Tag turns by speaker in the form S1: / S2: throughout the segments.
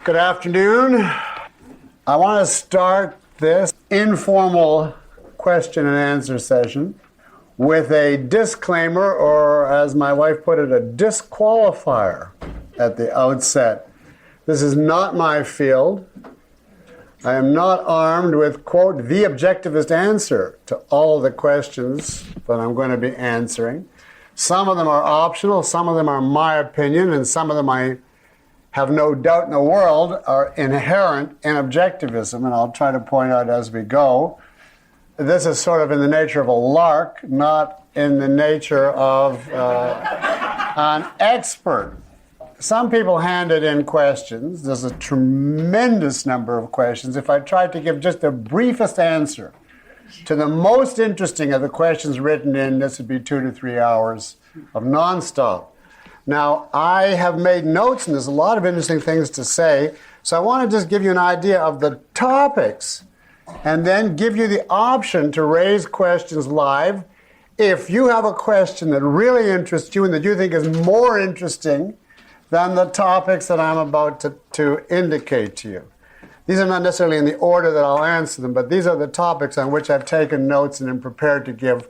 S1: Good afternoon. I want to start this informal question and answer session with a disclaimer, or as my wife put it, a disqualifier at the outset. This is not my field. I am not armed with, quote, the objectivist answer to all the questions that I'm going to be answering. Some of them are optional, some of them are my opinion, and some of them I have no doubt in the world are inherent in objectivism, and I'll try to point out as we go. This is sort of in the nature of a lark, not in the nature of an expert. Some people handed in questions. There's a tremendous number of questions. If I tried to give just the briefest answer to the most interesting of the questions written in, this would be 2 to 3 hours of nonstop. Now, I have made notes, and there's a lot of interesting things to say, so I want to just give you an idea of the topics and then give you the option to raise questions live. If you have a question that really interests you and that you think is more interesting than the topics that I'm about to indicate to you. These are not necessarily in the order that I'll answer them, but these are the topics on which I've taken notes and am prepared to give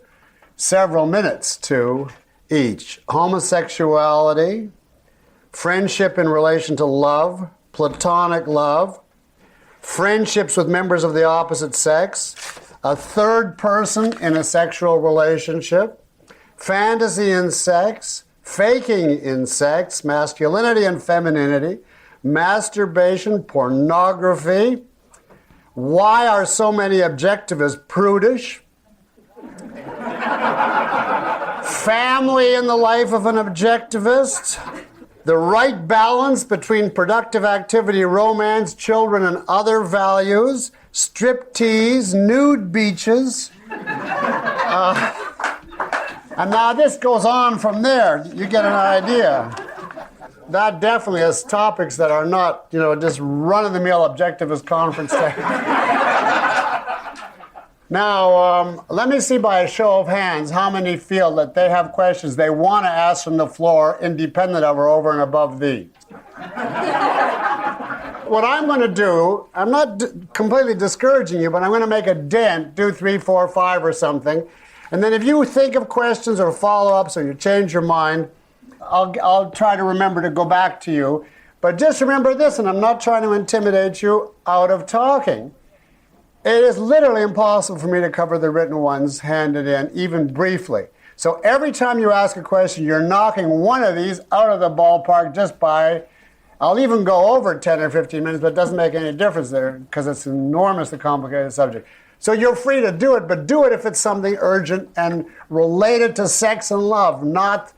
S1: several minutes to each. Homosexuality, friendship in relation to love, platonic love, friendships with members of the opposite sex, a third person in a sexual relationship, fantasy in sex, faking in sex, masculinity and femininity, masturbation, pornography, why are so many objectivists prudish, family in the life of an objectivist, the right balance between productive activity, romance, children, and other values, striptease, nude beaches. And now this goes on from there. You get an idea. That definitely is topics that are not, just run-of-the-mill objectivist conference day. Now, let me see by a show of hands how many feel that they have questions they want to ask from the floor independent of or over and above these. What I'm going to do, I'm not completely discouraging you, but I'm going to make a dent, do 3, 4, 5 or something. And then if you think of questions or follow-ups or you change your mind, I'll try to remember to go back to you. But just remember this, and I'm not trying to intimidate you out of talking. It is literally impossible for me to cover the written ones handed in, even briefly. So every time you ask a question, you're knocking one of these out of the ballpark just by, I'll even go over 10 or 15 minutes, but it doesn't make any difference there because it's an enormously complicated subject. So you're free to do it, but do it if it's something urgent and related to sex and love, not,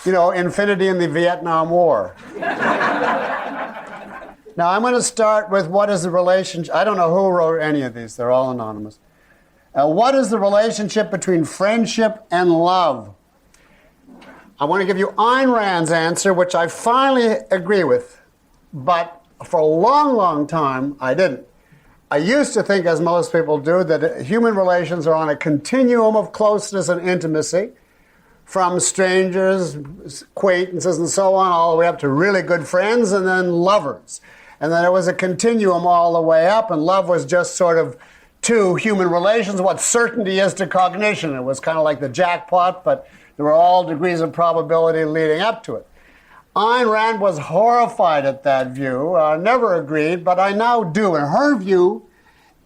S1: infinity in the Vietnam War. Now, I'm going to start with what is the relationship. I don't know who wrote any of these. They're all anonymous. What is the relationship between friendship and love? I want to give you Ayn Rand's answer, which I finally agree with. But for a long, long time, I didn't. I used to think, as most people do, that human relations are on a continuum of closeness and intimacy, from strangers, acquaintances, and so on, all the way up to really good friends, and then lovers. And then it was a continuum all the way up, and love was just sort of to human relations what certainty is to cognition. It was kind of like the jackpot, but there were all degrees of probability leading up to it. Ayn Rand was horrified at that view, never agreed, but I now do. And her view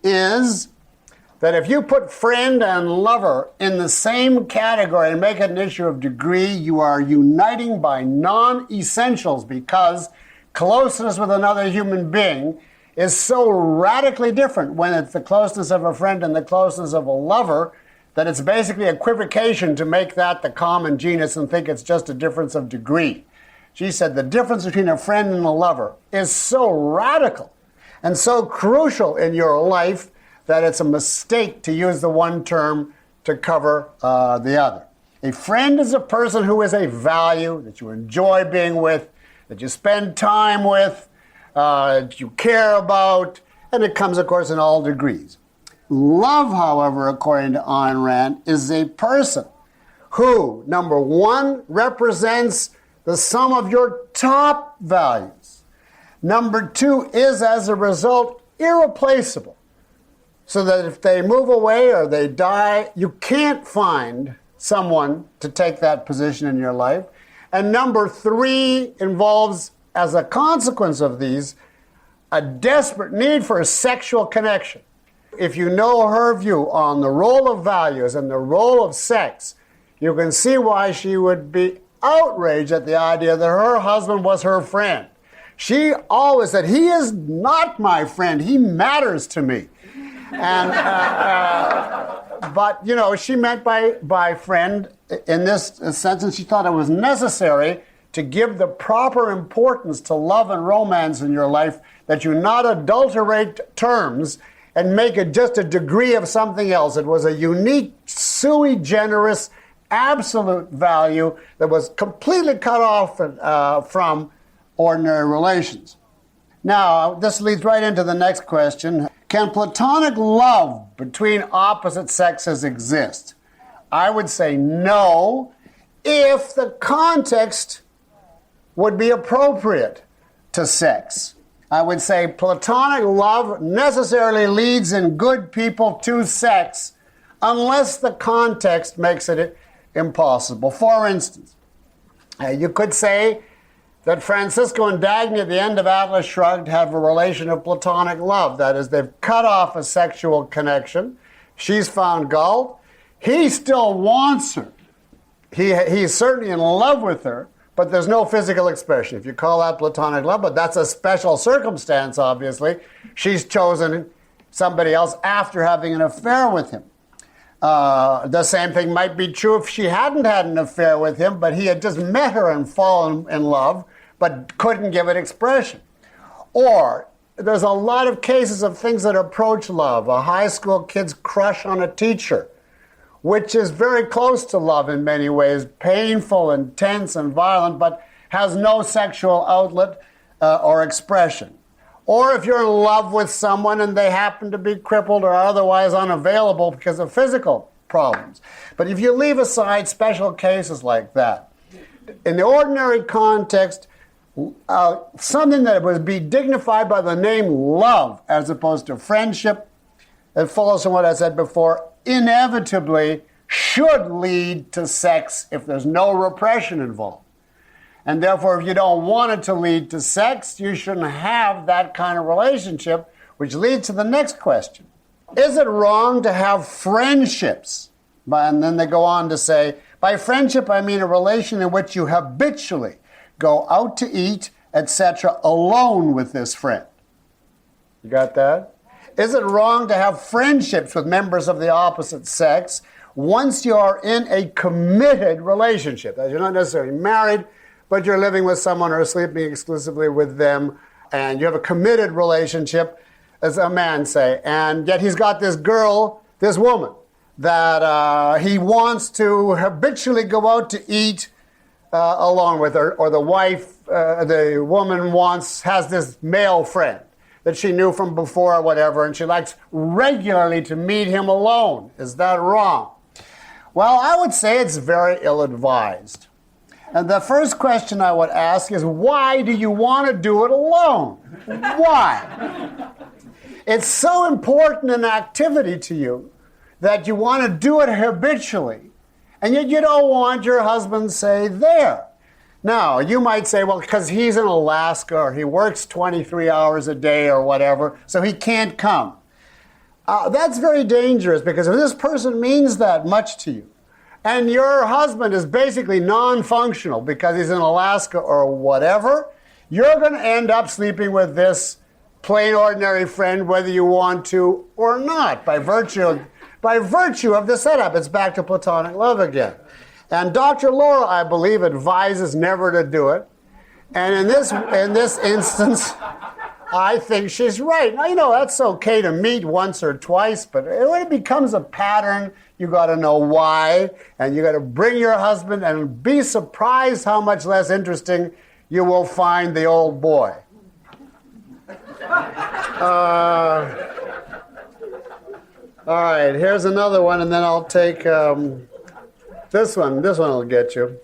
S1: is that if you put friend and lover in the same category and make it an issue of degree, you are uniting by non-essentials, because closeness with another human being is so radically different when it's the closeness of a friend and the closeness of a lover that it's basically equivocation to make that the common genus and think it's just a difference of degree. She said the difference between a friend and a lover is so radical and so crucial in your life that it's a mistake to use the one term to cover the other. A friend is a person who is a value that you enjoy being with, that you spend time with, that you care about, and it comes, of course, in all degrees. Love, however, according to Ayn Rand, is a person who, number one, represents the sum of your top values. Number 2 is, as a result, irreplaceable. So that if they move away or they die, you can't find someone to take that position in your life. And number 3 involves, as a consequence of these, a desperate need for a sexual connection. If you know her view on the role of values and the role of sex, you can see why she would be outraged at the idea that her husband was her friend. She always said, he is not my friend, he matters to me. And, but, you know, she meant by friend in this sense, and she thought it was necessary to give the proper importance to love and romance in your life, that you not adulterate terms and make it just a degree of something else. It was a unique, sui generis, absolute value that was completely cut off from ordinary relations. Now, this leads right into the next question. Can platonic love between opposite sexes exist? I would say no, if the context would be appropriate to sex. I would say platonic love necessarily leads in good people to sex unless the context makes it impossible. For instance, you could say that Francisco and Dagny at the end of Atlas Shrugged have a relation of platonic love. That is, they've cut off a sexual connection. She's found gall. He still wants her. He's certainly in love with her, but there's no physical expression. If you call that platonic love, but that's a special circumstance, obviously. She's chosen somebody else after having an affair with him. The same thing might be true if she hadn't had an affair with him, but he had just met her and fallen in love, but couldn't give it expression. Or there's a lot of cases of things that approach love. A high school kid's crush on a teacher, which is very close to love in many ways, painful, intense, and violent, but has no sexual outlet or expression. Or if you're in love with someone and they happen to be crippled or otherwise unavailable because of physical problems. But if you leave aside special cases like that, in the ordinary context, something that would be dignified by the name love as opposed to friendship, it follows from what I said before, inevitably should lead to sex if there's no repression involved. And therefore, if you don't want it to lead to sex, you shouldn't have that kind of relationship, which leads to the next question. Is it wrong to have friendships? And then they go on to say, by friendship, I mean a relation in which you habitually go out to eat, etc., alone with this friend. You got that? Is it wrong to have friendships with members of the opposite sex once you are in a committed relationship? That you're not necessarily married, but you're living with someone or sleeping exclusively with them, and you have a committed relationship, as a man say, and yet he's got this girl, this woman, that he wants to habitually go out to eat along with her, or the wife, the woman has this male friend that she knew from before or whatever, and she likes regularly to meet him alone. Is that wrong? Well, I would say it's very ill-advised. And the first question I would ask is, why do you want to do it alone? Why? It's so important an activity to you that you want to do it habitually, and yet you don't want your husband, say, there. Now, you might say, well, because he's in Alaska, or he works 23 hours a day or whatever, so he can't come. That's very dangerous, because if this person means that much to you, and your husband is basically non-functional because he's in Alaska or whatever, you're going to end up sleeping with this plain ordinary friend whether you want to or not, by virtue of the setup. It's back to platonic love again. And Dr. Laura, I believe, advises never to do it. And in this instance, I think she's right. Now, you know, that's okay to meet once or twice, but when it becomes a pattern, you got to know why, and you got to bring your husband, and be surprised how much less interesting you will find the old boy. All right, here's another one, and then I'll take this one. This one will get you.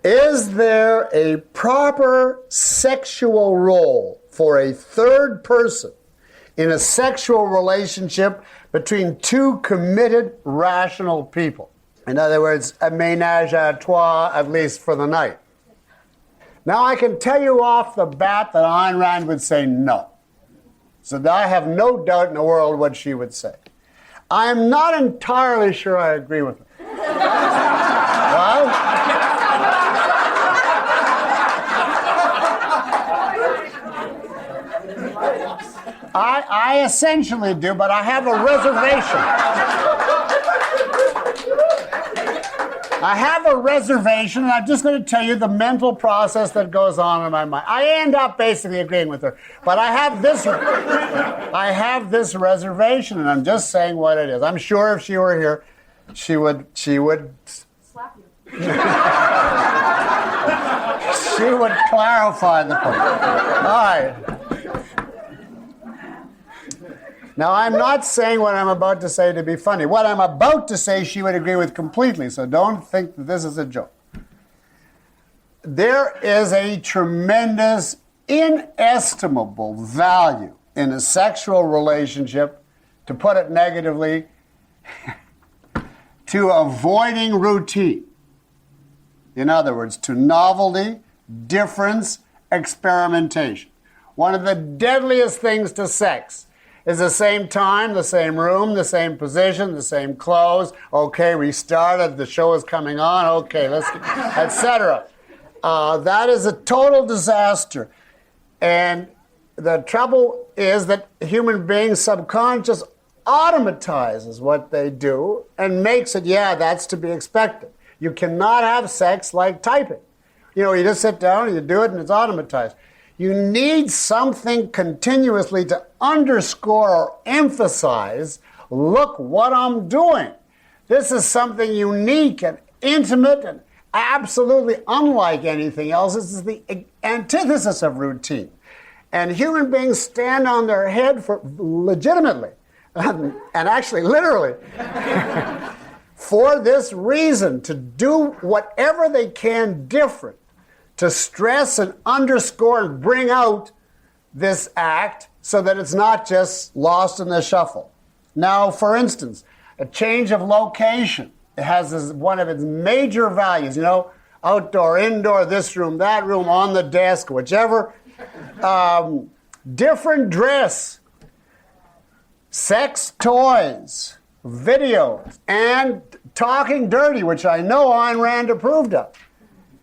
S1: Is there a proper sexual role for a third person in a sexual relationship between two committed, rational people? In other words, a ménage à trois, at least for the night. Now, I can tell you off the bat that Ayn Rand would say no. So I have no doubt in the world what she would say. I'm not entirely sure I agree with her. Well, I essentially do, but I have a reservation. I have a reservation, and I'm just going to tell you the mental process that goes on in my mind. I end up basically agreeing with her, but I have this reservation, and I'm just saying what it is. I'm sure if she were here, she would
S2: slap you.
S1: She would clarify the point. All right. Now, I'm not saying what I'm about to say to be funny. What I'm about to say, she would agree with completely, so don't think that this is a joke. There is a tremendous, inestimable value in a sexual relationship, to put it negatively, to avoiding routine. In other words, to novelty, difference, experimentation. One of the deadliest things to sex is the same time, the same room, the same position, the same clothes. Okay, we started, the show is coming on, okay, let's get, etc. That is a total disaster. And the trouble is that human beings subconscious automatizes what they do and makes it, yeah, that's to be expected. You cannot have sex like typing. You know, you just sit down and you do it and it's automatized. You need something continuously to underscore or emphasize, look what I'm doing. This is something unique and intimate and absolutely unlike anything else. This is the antithesis of routine. And human beings stand on their head for legitimately, and actually literally, for this reason, to do whatever they can different, to stress and underscore and bring out this act so that it's not just lost in the shuffle. Now, for instance, a change of location. It has one of its major values, you know, outdoor, indoor, this room, that room, on the desk, whichever. Different dress, sex toys, videos, and talking dirty, which I know Ayn Rand approved of.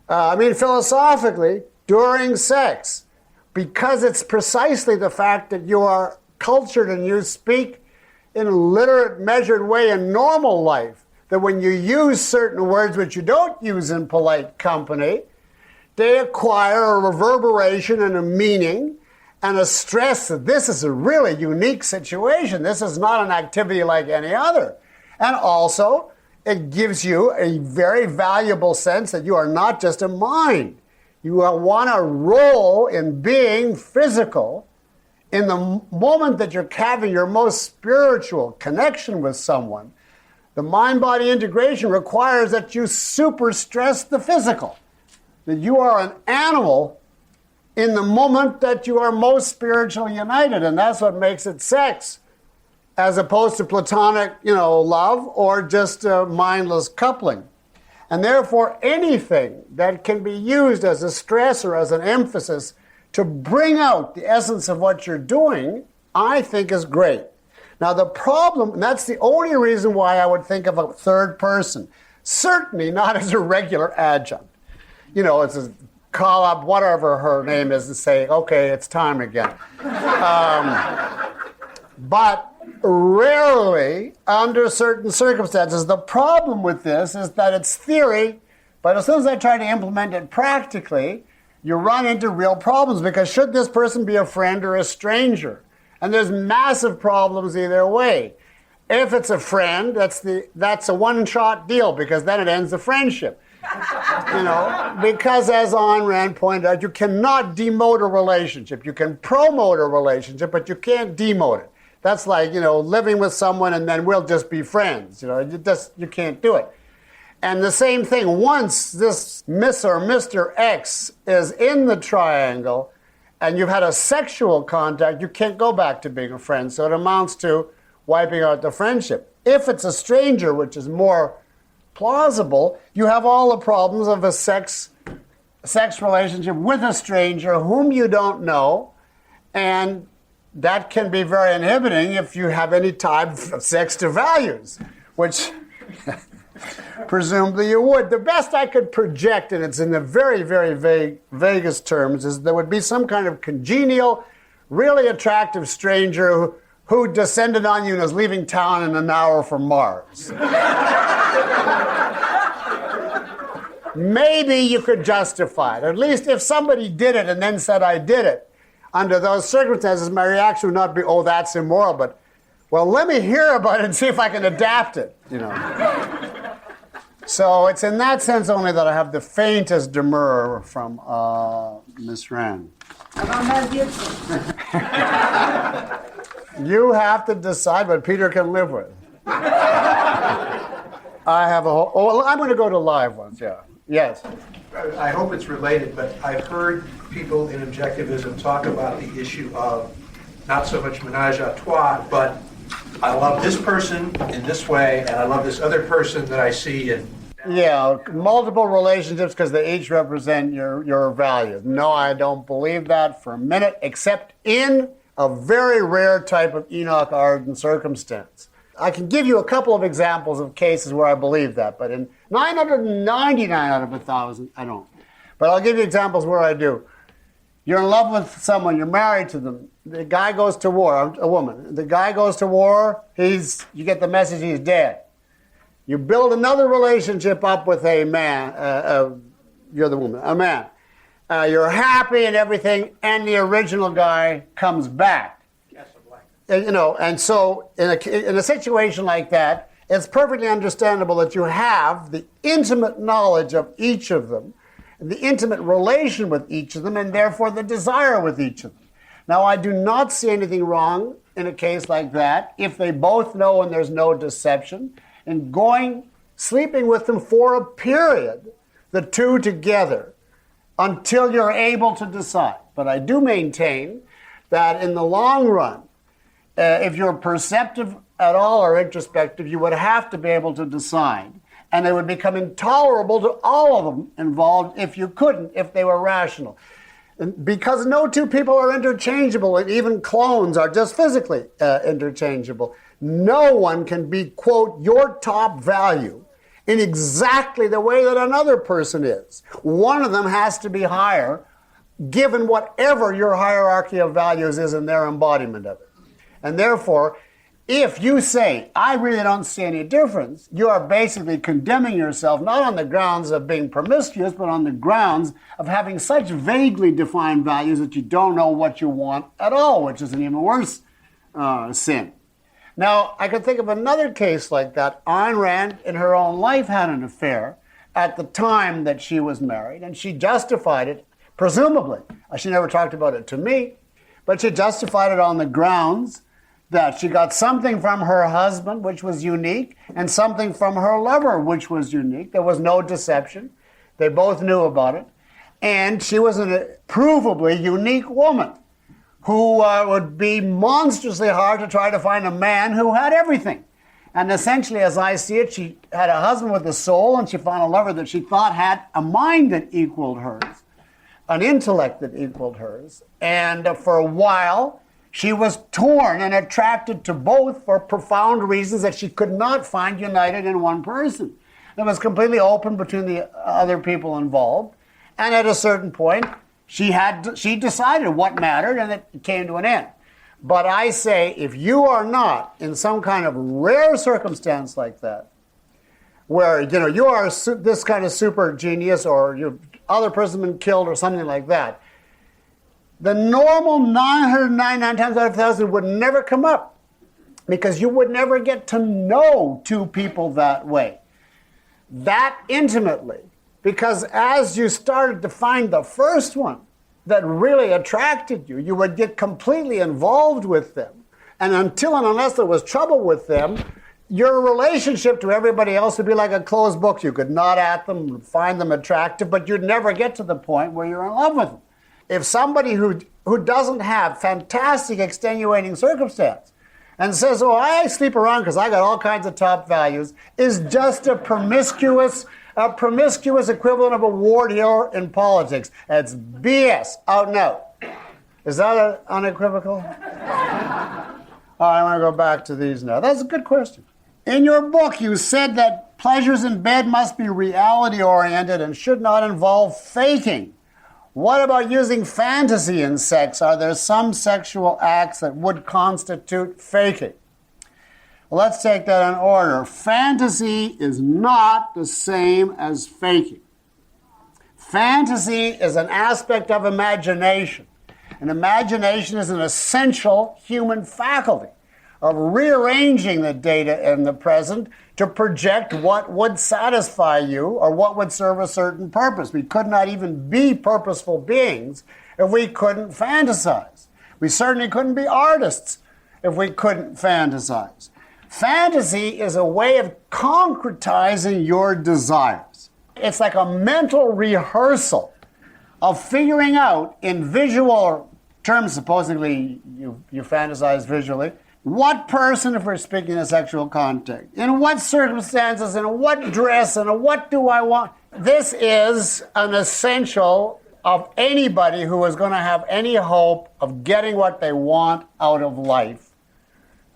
S1: Philosophically, during sex, because it's precisely the fact that you are cultured and you speak in a literate, measured way in normal life, that when you use certain words which you don't use in polite company, they acquire a reverberation and a meaning and a stress that this is a really unique situation. This is not an activity like any other. And also, it gives you a very valuable sense that you are not just a mind. You want a role in being physical. In the moment that you're having your most spiritual connection with someone, the mind-body integration requires that you super stress the physical. That you are an animal in the moment that you are most spiritually united, and that's what makes it sex, as opposed to platonic, love or just a mindless coupling. And therefore, anything that can be used as a stress or as an emphasis to bring out the essence of what you're doing, I think is great. Now, the problem, and that's the only reason why I would think of a third person, certainly not as a regular adjunct. It's a call up whatever her name is and say, okay, it's time again. But rarely, under certain circumstances. The problem with this is that it's theory, but as soon as I try to implement it practically, you run into real problems, because should this person be a friend or a stranger? And there's massive problems either way. If it's a friend, that's a one-shot deal, because then it ends the friendship. Because as Ayn Rand pointed out, you cannot demote a relationship. You can promote a relationship, but you can't demote it. That's like, living with someone and then we'll just be friends. You can't do it. And the same thing, once this Miss or Mr. X is in the triangle and you've had a sexual contact, you can't go back to being a friend. So it amounts to wiping out the friendship. If it's a stranger, which is more plausible, you have all the problems of a sex relationship with a stranger whom you don't know, and that can be very inhibiting if you have any type of sex to values, which presumably you would. The best I could project, and it's in the very, very vaguest terms, is there would be some kind of congenial, really attractive stranger who descended on you and is leaving town in an hour from Mars. Maybe you could justify it. At least if somebody did it and then said, I did it, under those circumstances, my reaction would not be, oh, that's immoral, but, well, let me hear about it and see if I can adapt it, you know. So it's in that sense only that I have the faintest demur from Miss Rand. You have to decide what Peter can live with. I have a whole... Oh, well, I'm going to go to live ones, yeah. Yes.
S3: I hope it's related, but I've heard people in objectivism talk about the issue of not so much menage a trois, but I love this person in this way, and I love this other person that I see in...
S1: Yeah, multiple relationships because they each represent your values. No, I don't believe that for a minute, except in a very rare type of Enoch Arden circumstance. I can give you a couple of examples of cases where I believe that, but in 999 out of 1,000, I don't. But I'll give you examples where I do. You're in love with someone, you're married to them. The guy goes to war, a woman. The guy goes to war, you get the message he's dead. You build another relationship up with a man, you're the woman, a man. You're happy and everything, and the original guy comes back. You know, and so in a situation like that, it's perfectly understandable that you have the intimate knowledge of each of them, the intimate relation with each of them, and therefore the desire with each of them. Now, I do not see anything wrong in a case like that if they both know and there's no deception, and sleeping with them for a period, the two together, until you're able to decide. But I do maintain that in the long run, if you're perceptive at all or introspective, you would have to be able to decide. And it would become intolerable to all of them involved if you couldn't, if they were rational. And because no two people are interchangeable, and even clones are just physically interchangeable, no one can be, quote, your top value in exactly the way that another person is. One of them has to be higher, given whatever your hierarchy of values is in their embodiment of it. And therefore, if you say, I really don't see any difference, you are basically condemning yourself not on the grounds of being promiscuous, but on the grounds of having such vaguely defined values that you don't know what you want at all, which is an even worse sin. Now, I could think of another case like that. Ayn Rand, in her own life, had an affair at the time that she was married, and she justified it, presumably. She never talked about it to me, but she justified it on the grounds that she got something from her husband, which was unique, and something from her lover, which was unique. There was no deception. They both knew about it. And she was a provably unique woman who would be monstrously hard to try to find a man who had everything. And essentially, as I see it, she had a husband with a soul, and she found a lover that she thought had a mind that equaled hers, an intellect that equaled hers. And for a while, she was torn and attracted to both for profound reasons that she could not find united in one person. It was completely open between the other people involved. And at a certain point, she decided what mattered, and it came to an end. But I say, if you are not in some kind of rare circumstance like that, where you are this kind of super genius, or your other person been killed, or something like that, the normal 999 times out of 1,000 would never come up, because you would never get to know two people that way, that intimately. Because as you started to find the first one that really attracted you, you would get completely involved with them. And until and unless there was trouble with them, your relationship to everybody else would be like a closed book. You could nod at them, find them attractive, but you'd never get to the point where you're in love with them. If somebody who doesn't have fantastic extenuating circumstance and says, oh, I sleep around because I got all kinds of top values, is just a promiscuous equivalent of a ward here in politics. It's BS, out and out. Is that unequivocal? All right, I want to go back to these now. That's a good question. In your book, you said that pleasures in bed must be reality-oriented and should not involve faking. What about using fantasy in sex? Are there some sexual acts that would constitute faking? Well, let's take that in order. Fantasy is not the same as faking. Fantasy is an aspect of imagination. And imagination is an essential human faculty of rearranging the data in the present to project what would satisfy you or what would serve a certain purpose. We could not even be purposeful beings if we couldn't fantasize. We certainly couldn't be artists if we couldn't fantasize. Fantasy is a way of concretizing your desires. It's like a mental rehearsal of figuring out in visual terms, supposedly you fantasize visually, what person, if we're speaking in a sexual context, in what circumstances, in what dress, and what do I want? This is an essential of anybody who is going to have any hope of getting what they want out of life,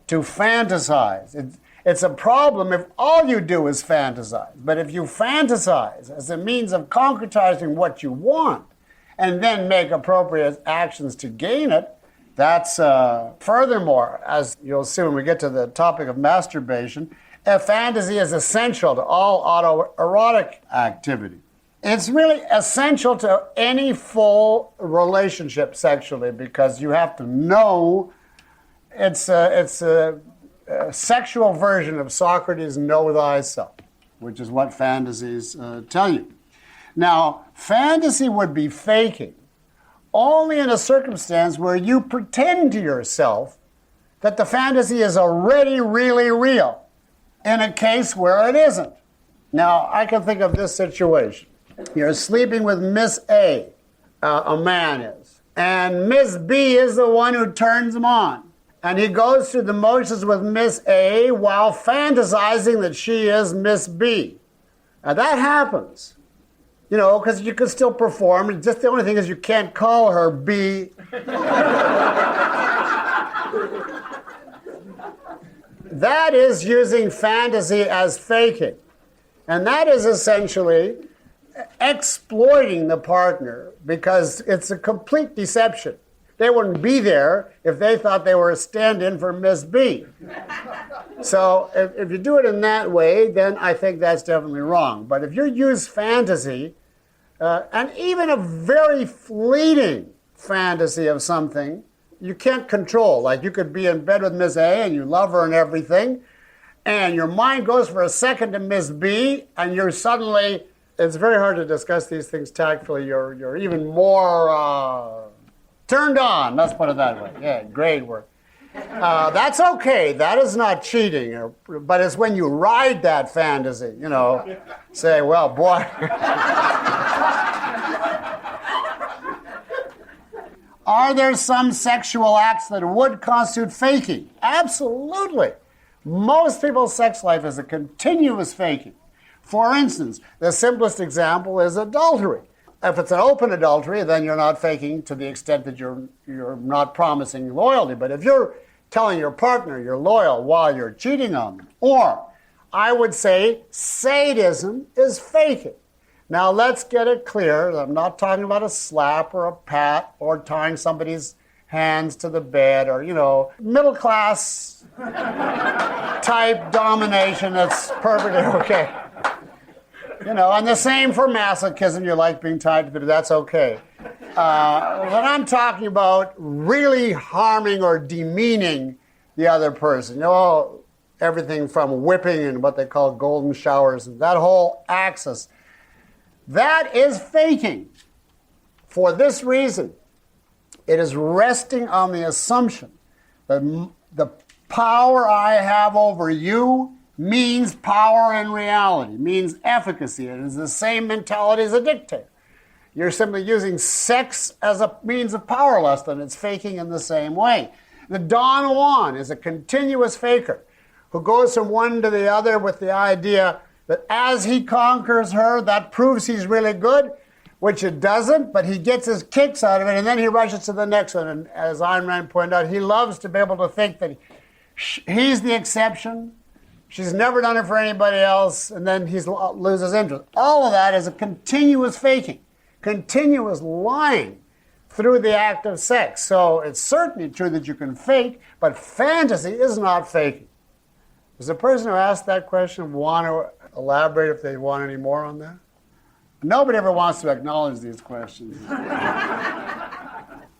S1: to fantasize. It's a problem if all you do is fantasize. But if you fantasize as a means of concretizing what you want and then make appropriate actions to gain it, that's, furthermore, as you'll see when we get to the topic of masturbation, a fantasy is essential to all autoerotic activity. It's really essential to any full relationship sexually because you have to know it's a sexual version of Socrates' know thyself, which is what fantasies tell you. Now, fantasy would be faking only in a circumstance where you pretend to yourself that the fantasy is already really real, in a case where it isn't. Now, I can think of this situation. You're sleeping with Miss A, a man is, and Miss B is the one who turns him on. And he goes through the motions with Miss A while fantasizing that she is Miss B. Now, that happens. You know, because you can still perform. Just the only thing is you can't call her B. That is using fantasy as faking. And that is essentially exploiting the partner because it's a complete deception. They wouldn't be there if they thought they were a stand-in for Miss B. So if you do it in that way, then I think that's definitely wrong. But if you use fantasy, and even a very fleeting fantasy of something, you can't control. Like you could be in bed with Miss A and you love her and everything, and your mind goes for a second to Miss B, and you're suddenly, it's very hard to discuss these things tactfully. You're even more turned on, let's put it that way. Yeah, great work. That's okay. That is not cheating. But it's when you ride that fantasy, you know, say, well, boy. Are there some sexual acts that would constitute faking? Absolutely. Most people's sex life is a continuous faking. For instance, the simplest example is adultery. If it's an open adultery, then you're not faking to the extent that you're not promising loyalty. But if you're telling your partner you're loyal while you're cheating on them, or I would say sadism is faking. Now let's get it clear. I'm not talking about a slap or a pat or tying somebody's hands to the bed or, you know, middle class type domination. That's perfectly okay. You know, and the same for masochism. You like being tied to the bed. That's okay. When I'm talking about really harming or demeaning the other person, you know, everything from whipping and what they call golden showers, and that whole axis, that is faking. For this reason, it is resting on the assumption that the power I have over you means power in reality, means efficacy. It is the same mentality as a dictator. You're simply using sex as a means of power lust, and it's faking in the same way. The Don Juan is a continuous faker who goes from one to the other with the idea that as he conquers her, that proves he's really good, which it doesn't, but he gets his kicks out of it, and then he rushes to the next one. And as Ayn Rand pointed out, he loves to be able to think that he's the exception. She's never done it for anybody else, and then he loses interest. All of that is a continuous faking, continuous lying through the act of sex. So it's certainly true that you can fake, but fantasy is not faking. Does the person who asked that question want to elaborate if they want any more on that? Nobody ever wants to acknowledge these questions.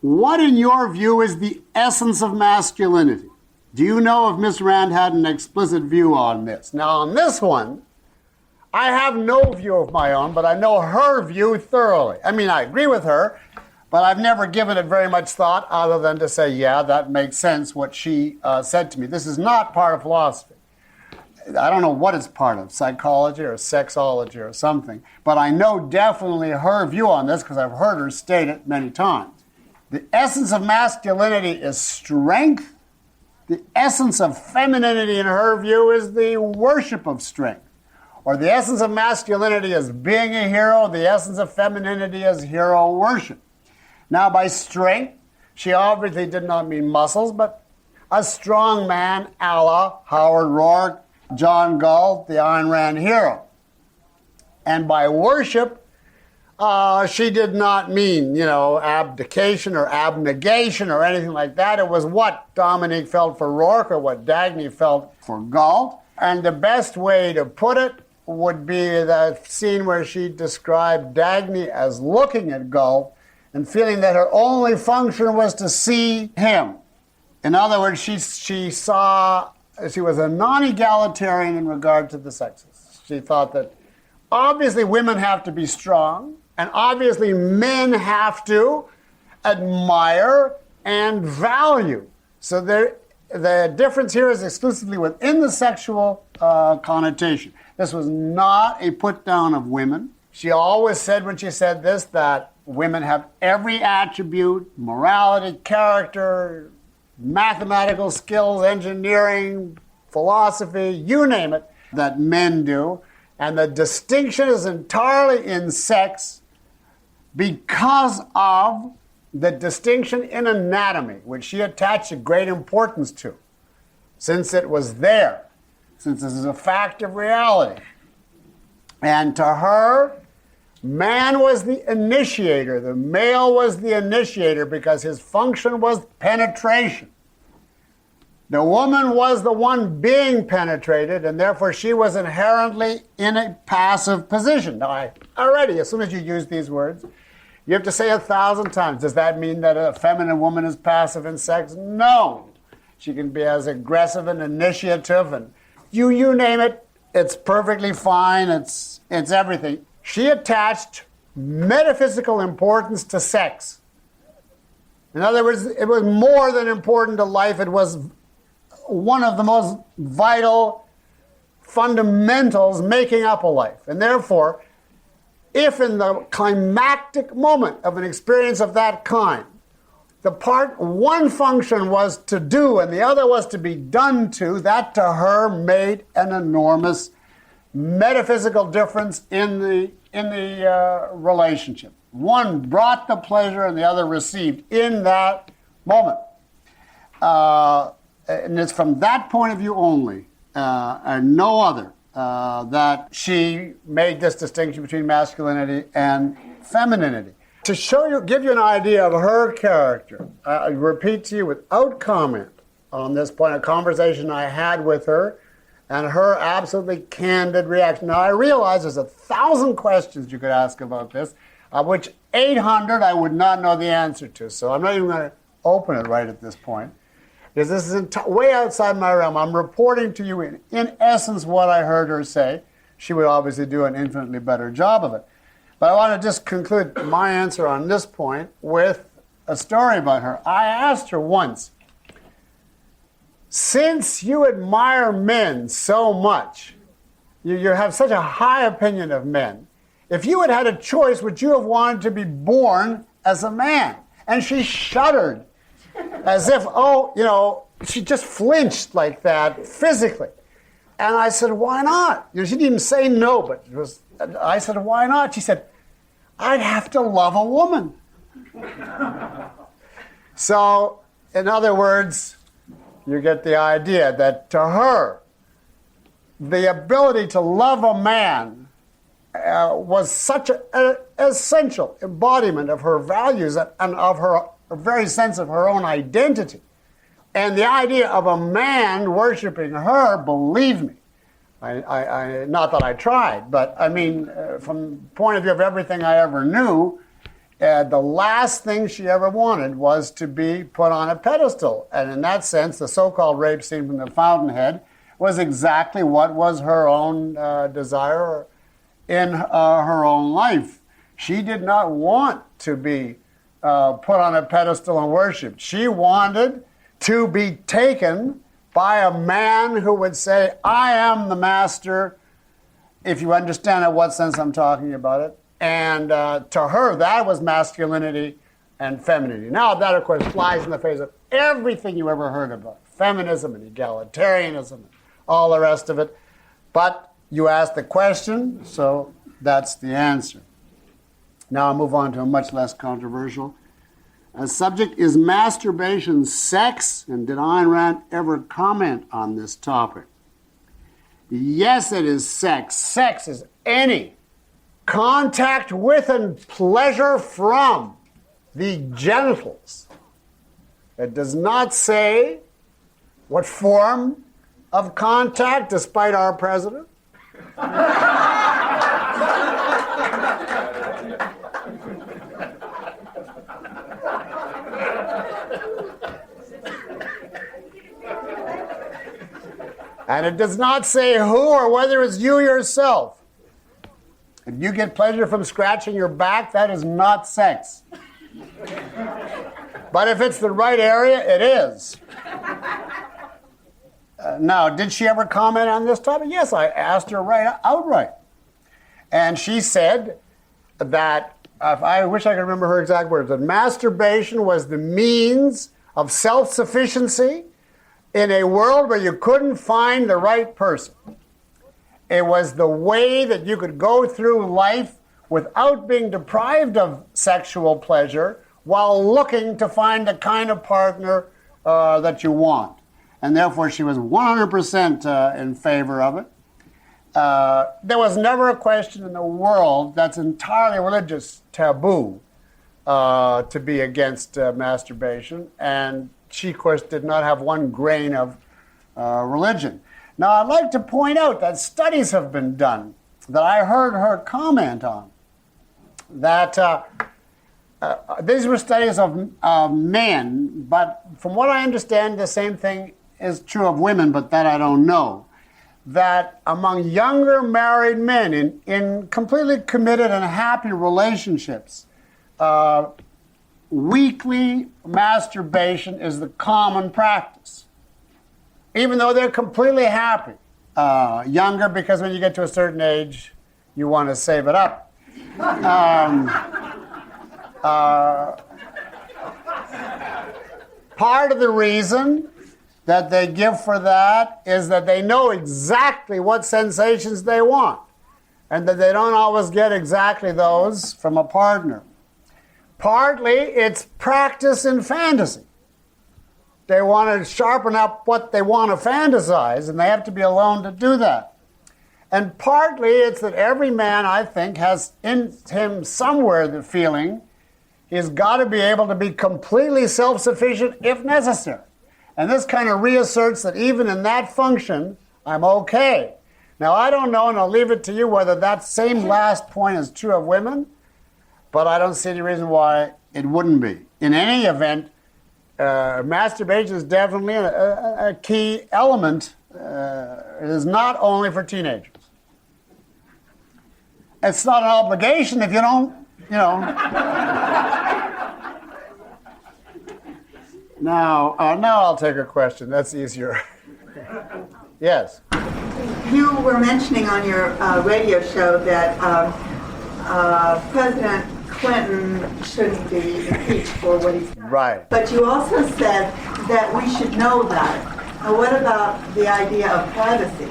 S1: What, in your view, is the essence of masculinity? Do you know if Miss Rand had an explicit view on this? Now, on this one, I have no view of my own, but I know her view thoroughly. I mean, I agree with her, but I've never given it very much thought other than to say, yeah, that makes sense, what she said to me. This is not part of philosophy. I don't know what it's part of, psychology or sexology or something, but I know definitely her view on this because I've heard her state it many times. The essence of masculinity is strength. The essence of femininity, in her view, is the worship of strength. Or the essence of masculinity is being a hero. The essence of femininity is hero worship. Now, by strength, she obviously did not mean muscles, but a strong man, a la Howard Roark, John Galt, the Ayn Rand hero. And by worship, she did not mean, abdication or abnegation or anything like that. It was what Dominique felt for Roark or what Dagny felt for Galt. And the best way to put it would be the scene where she described Dagny as looking at Galt and feeling that her only function was to see him. In other words, she was a non-egalitarian in regard to the sexes. She thought that obviously women have to be strong, and obviously men have to admire and value. So the difference here is exclusively within the sexual connotation. This was not a put-down of women. She always said when she said this that women have every attribute, morality, character, mathematical skills, engineering, philosophy, you name it, that men do. And the distinction is entirely in sex because of the distinction in anatomy, which she attached a great importance to, since it was there, since this is a fact of reality. And to her, man was the initiator. The male was the initiator because his function was penetration. The woman was the one being penetrated, and therefore she was inherently in a passive position. Now, as soon as you use these words, you have to say 1,000 times. Does that mean that a feminine woman is passive in sex? No. She can be as aggressive and initiative, and you name it, it's perfectly fine. It's everything. She attached metaphysical importance to sex. In other words, it was more than important to life. It was one of the most vital fundamentals making up a life. And therefore, if in the climactic moment of an experience of that kind, one function was to do and the other was to be done to, that to her made an enormous metaphysical difference in the relationship. One brought the pleasure and the other received in that moment. And it's from that point of view only, and no other, that she made this distinction between masculinity and femininity. To give you an idea of her character, I repeat to you without comment on this point, a conversation I had with her, and her absolutely candid reaction. Now, I realize there's 1,000 questions you could ask about this, of which 800 I would not know the answer to, so I'm not even going to open it right at this point. Because this is way outside my realm. I'm reporting to you in essence what I heard her say. She would obviously do an infinitely better job of it. But I want to just conclude my answer on this point with a story about her. I asked her once, since you admire men so much, you have such a high opinion of men, if you had had a choice, would you have wanted to be born as a man? And she shuddered, as if, she just flinched like that physically. And I said, why not? She didn't even say no, but I said, why not? She said, I'd have to love a woman. So, in other words, you get the idea that to her, the ability to love a man was such an essential embodiment of her values and of her very sense of her own identity. And the idea of a man worshiping her, believe me, I not that I tried, but I mean, from the point of view of everything I ever knew, the last thing she ever wanted was to be put on a pedestal. And in that sense, the so-called rape scene from the Fountainhead was exactly what was her own desire in her own life. She did not want to be put on a pedestal and worshipped. She wanted to be taken by a man who would say, I am the master, if you understand in what sense I'm talking about it. And to her, that was masculinity and femininity. Now, that, of course, flies in the face of everything you ever heard about, feminism and egalitarianism and all the rest of it. But you asked the question, so that's the answer. Now I'll move on to a much less controversial subject. Is masturbation sex? And did Ayn Rand ever comment on this topic? Yes, it is sex. Sex is any contact with and pleasure from the genitals. It does not say what form of contact, despite our president. And it does not say who or whether it's you yourself. If you get pleasure from scratching your back, that is not sex. But if it's the right area, it is. Now, did she ever comment on this topic? Yes, I asked her outright. And she said that, I wish I could remember her exact words, that masturbation was the means of self-sufficiency in a world where you couldn't find the right person. It was the way that you could go through life without being deprived of sexual pleasure while looking to find the kind of partner that you want. And therefore, she was 100% in favor of it. There was never a question in the world that's entirely religious taboo to be against masturbation. And she, of course, did not have one grain of religion. Now, I'd like to point out that studies have been done that I heard her comment on, that these were studies of men, but from what I understand, the same thing is true of women, but that I don't know, that among younger married men in completely committed and happy relationships, weekly masturbation is the common practice, even though they're completely happy. Younger, because when you get to a certain age, you want to save it up. Part of the reason that they give for that is that they know exactly what sensations they want, and that they don't always get exactly those from a partner. Partly, it's practice in fantasy. They want to sharpen up what they want to fantasize, and they have to be alone to do that. And partly, it's that every man, I think, has in him somewhere the feeling he's got to be able to be completely self-sufficient if necessary. And this kind of reasserts that even in that function, I'm okay. Now, I don't know, and I'll leave it to you, whether that same last point is true of women, but I don't see any reason why it wouldn't be. In any event, masturbation is definitely a key element. It is not only for teenagers. It's not an obligation if you don't, Now I'll take a question. That's easier. Yes.
S4: You were mentioning on your radio show that President Clinton shouldn't be impeached for what he's done.
S1: Right.
S4: But you also said that we should know about it. Now, what about the idea of privacy?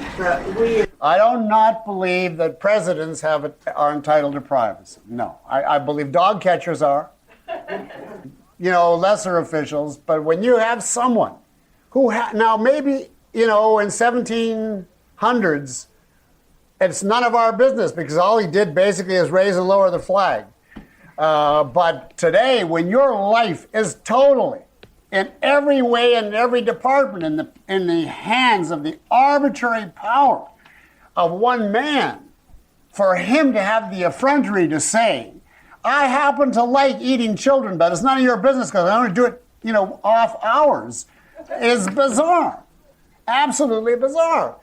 S1: I do not believe that presidents are entitled to privacy. No. I believe dog catchers are. Lesser officials. But when you have someone who now maybe, in 1700s, it's none of our business because all he did basically is raise and lower the flag. But today, when your life is totally, in every way and every department, in the hands of the arbitrary power of one man, for him to have the effrontery to say, I happen to like eating children, but it's none of your business because I only do it, off hours, is bizarre. Absolutely bizarre.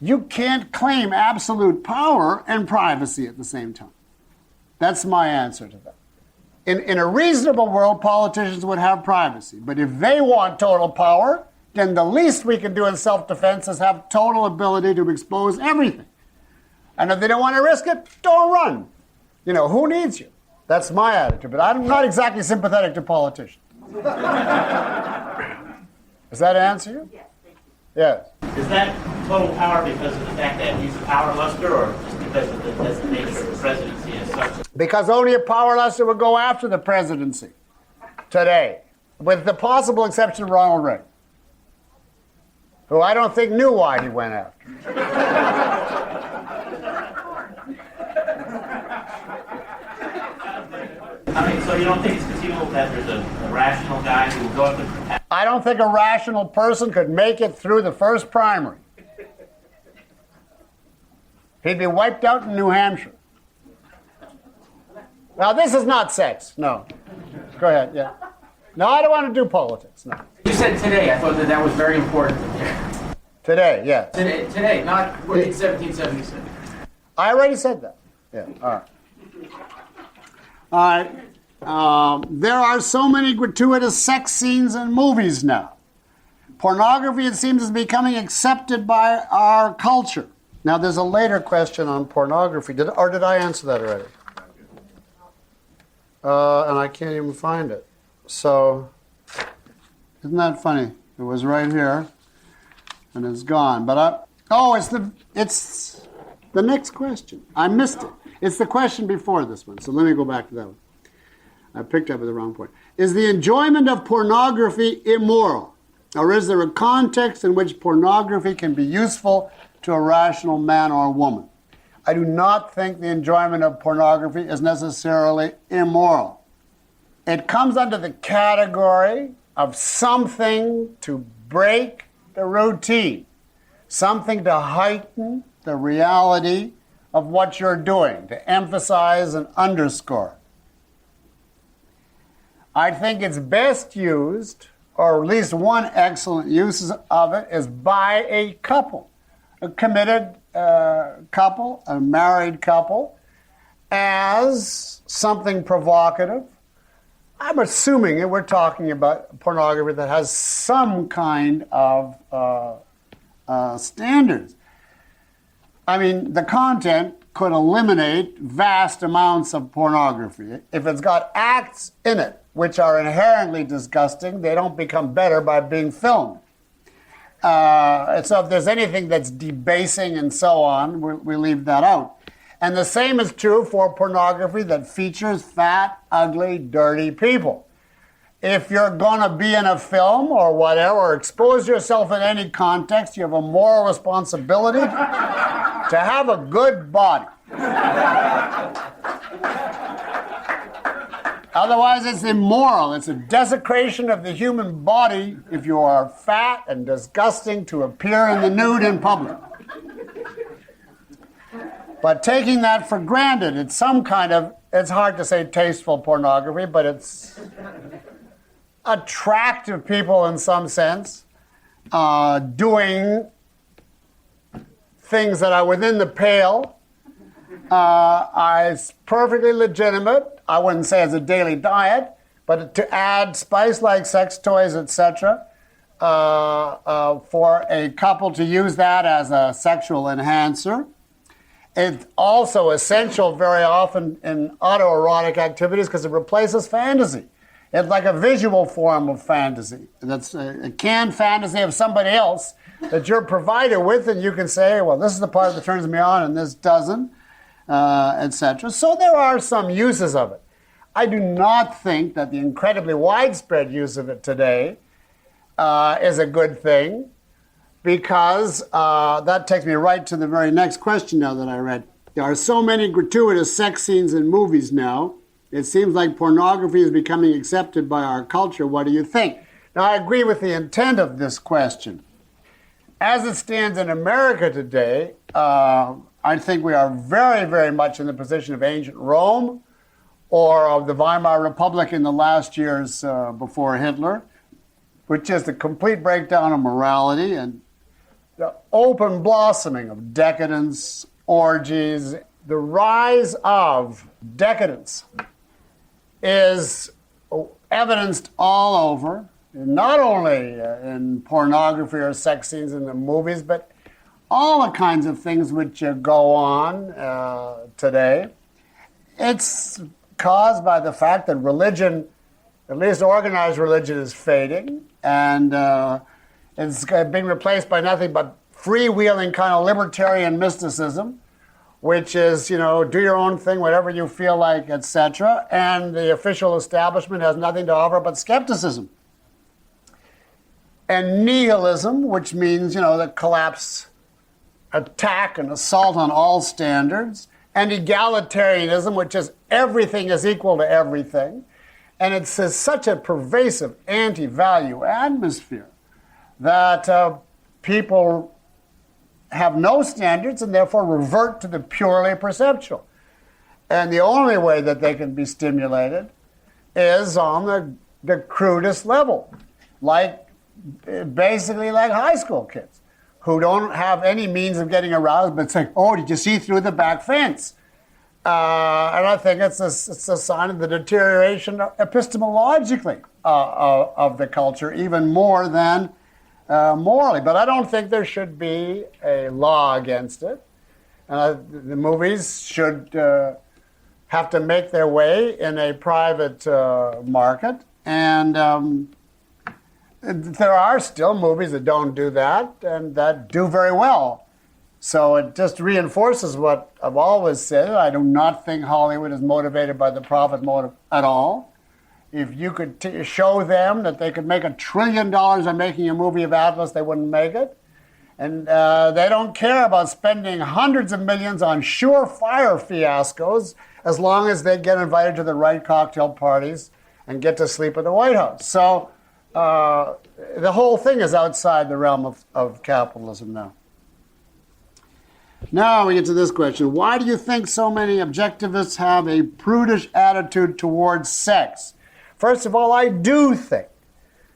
S1: You can't claim absolute power and privacy at the same time. That's my answer to that. In a reasonable world, politicians would have privacy. But if they want total power, then the least we can do in self-defense is have total ability to expose everything. And if they don't want to risk it, don't run. Who needs you? That's my attitude. But I'm not exactly sympathetic to politicians. Does that answer you?
S4: Yes, thank you.
S1: Yes.
S5: Is that total power because of the fact that he's a power luster, or just because of the nature of the presidency as such?
S1: Because only a power luster would go after the presidency today, with the possible exception of Ronald Reagan, who I don't think knew why he went after.
S5: So you don't think it's conceivable that there's a rational guy who will go up and...
S1: I don't think a rational person could make it through the first primary. He'd be wiped out in New Hampshire. Now, this is not sex. No. Go ahead, yeah. No, I don't want to do politics, no.
S6: You said today. I thought that was very important.
S1: Today, yes.
S6: Today, not in 1776.
S1: I already said that. Yeah, all right. All right. There are so many gratuitous sex scenes in movies now. Pornography, it seems, is becoming accepted by our culture. Now, there's a later question on pornography. Did I answer that already? And I can't even find it. So, isn't that funny? It was right here, and it's gone. But it's the next question. I missed it. It's the question before this one. So let me go back to that one. I picked up at the wrong point. Is the enjoyment of pornography immoral? Or is there a context in which pornography can be useful to a rational man or woman? I do not think the enjoyment of pornography is necessarily immoral. It comes under the category of something to break the routine, something to heighten the reality of what you're doing, to emphasize and underscore. I think it's best used, or at least one excellent use of it, is by a couple, a committed couple, a married couple, as something provocative. I'm assuming that we're talking about pornography that has some kind of standards. I mean, the content could eliminate vast amounts of pornography. If it's got acts in it which are inherently disgusting, they don't become better by being filmed. So if there's anything that's debasing and so on, we leave that out. And the same is true for pornography that features fat, ugly, dirty people. If you're going to be in a film or whatever, or expose yourself in any context, you have a moral responsibility to have a good body. Otherwise, it's immoral. It's a desecration of the human body if you are fat and disgusting to appear in the nude in public. But taking that for granted, it's some kind of, it's hard to say tasteful pornography, but it's attractive people in some sense, doing things that are within the pale. It's perfectly legitimate. I wouldn't say it's a daily diet, but to add spice like sex toys, etc., for a couple to use that as a sexual enhancer. It's also essential very often in autoerotic activities because it replaces fantasy. It's like a visual form of fantasy. That's a canned fantasy of somebody else that you're provided with, and you can say, well, this is the part that turns me on and this doesn't, etc. So there are some uses of it. I do not think that the incredibly widespread use of it today is a good thing, because that takes me right to the very next question now that I read. There are so many gratuitous sex scenes in movies now. It seems like pornography is becoming accepted by our culture. What do you think? Now, I agree with the intent of this question. As it stands in America today, I think we are very, very much in the position of ancient Rome or of the Weimar Republic in the last years before Hitler, which is the complete breakdown of morality and the open blossoming of decadence, orgies. The rise of decadence is evidenced all over, not only in pornography or sex scenes in the movies, but all the kinds of things which go on today. It's caused by the fact that religion, at least organized religion, is fading, and it's being replaced by nothing but freewheeling kind of libertarian mysticism, which is, do your own thing, whatever you feel like, etc. And the official establishment has nothing to offer but skepticism. And nihilism, which means, the collapse, attack, and assault on all standards. And egalitarianism, which is everything is equal to everything. And it's such a pervasive anti-value atmosphere that people have no standards and therefore revert to the purely perceptual. And the only way that they can be stimulated is on the crudest level, basically like high school kids who don't have any means of getting aroused but say, oh, did you see through the back fence? And I think it's a sign of the deterioration epistemologically of the culture, even more than morally. But I don't think there should be a law against it. The movies should have to make their way in a private market. And there are still movies that don't do that and that do very well. So it just reinforces what I've always said. I do not think Hollywood is motivated by the profit motive at all. If you could show them that they could make $1 trillion on making a movie of Atlas, they wouldn't make it. And they don't care about spending hundreds of millions on surefire fiascos as long as they get invited to the right cocktail parties and get to sleep at the White House. So the whole thing is outside the realm of capitalism now. Now we get to this question. Why do you think so many objectivists have a prudish attitude towards sex? First of all, I do think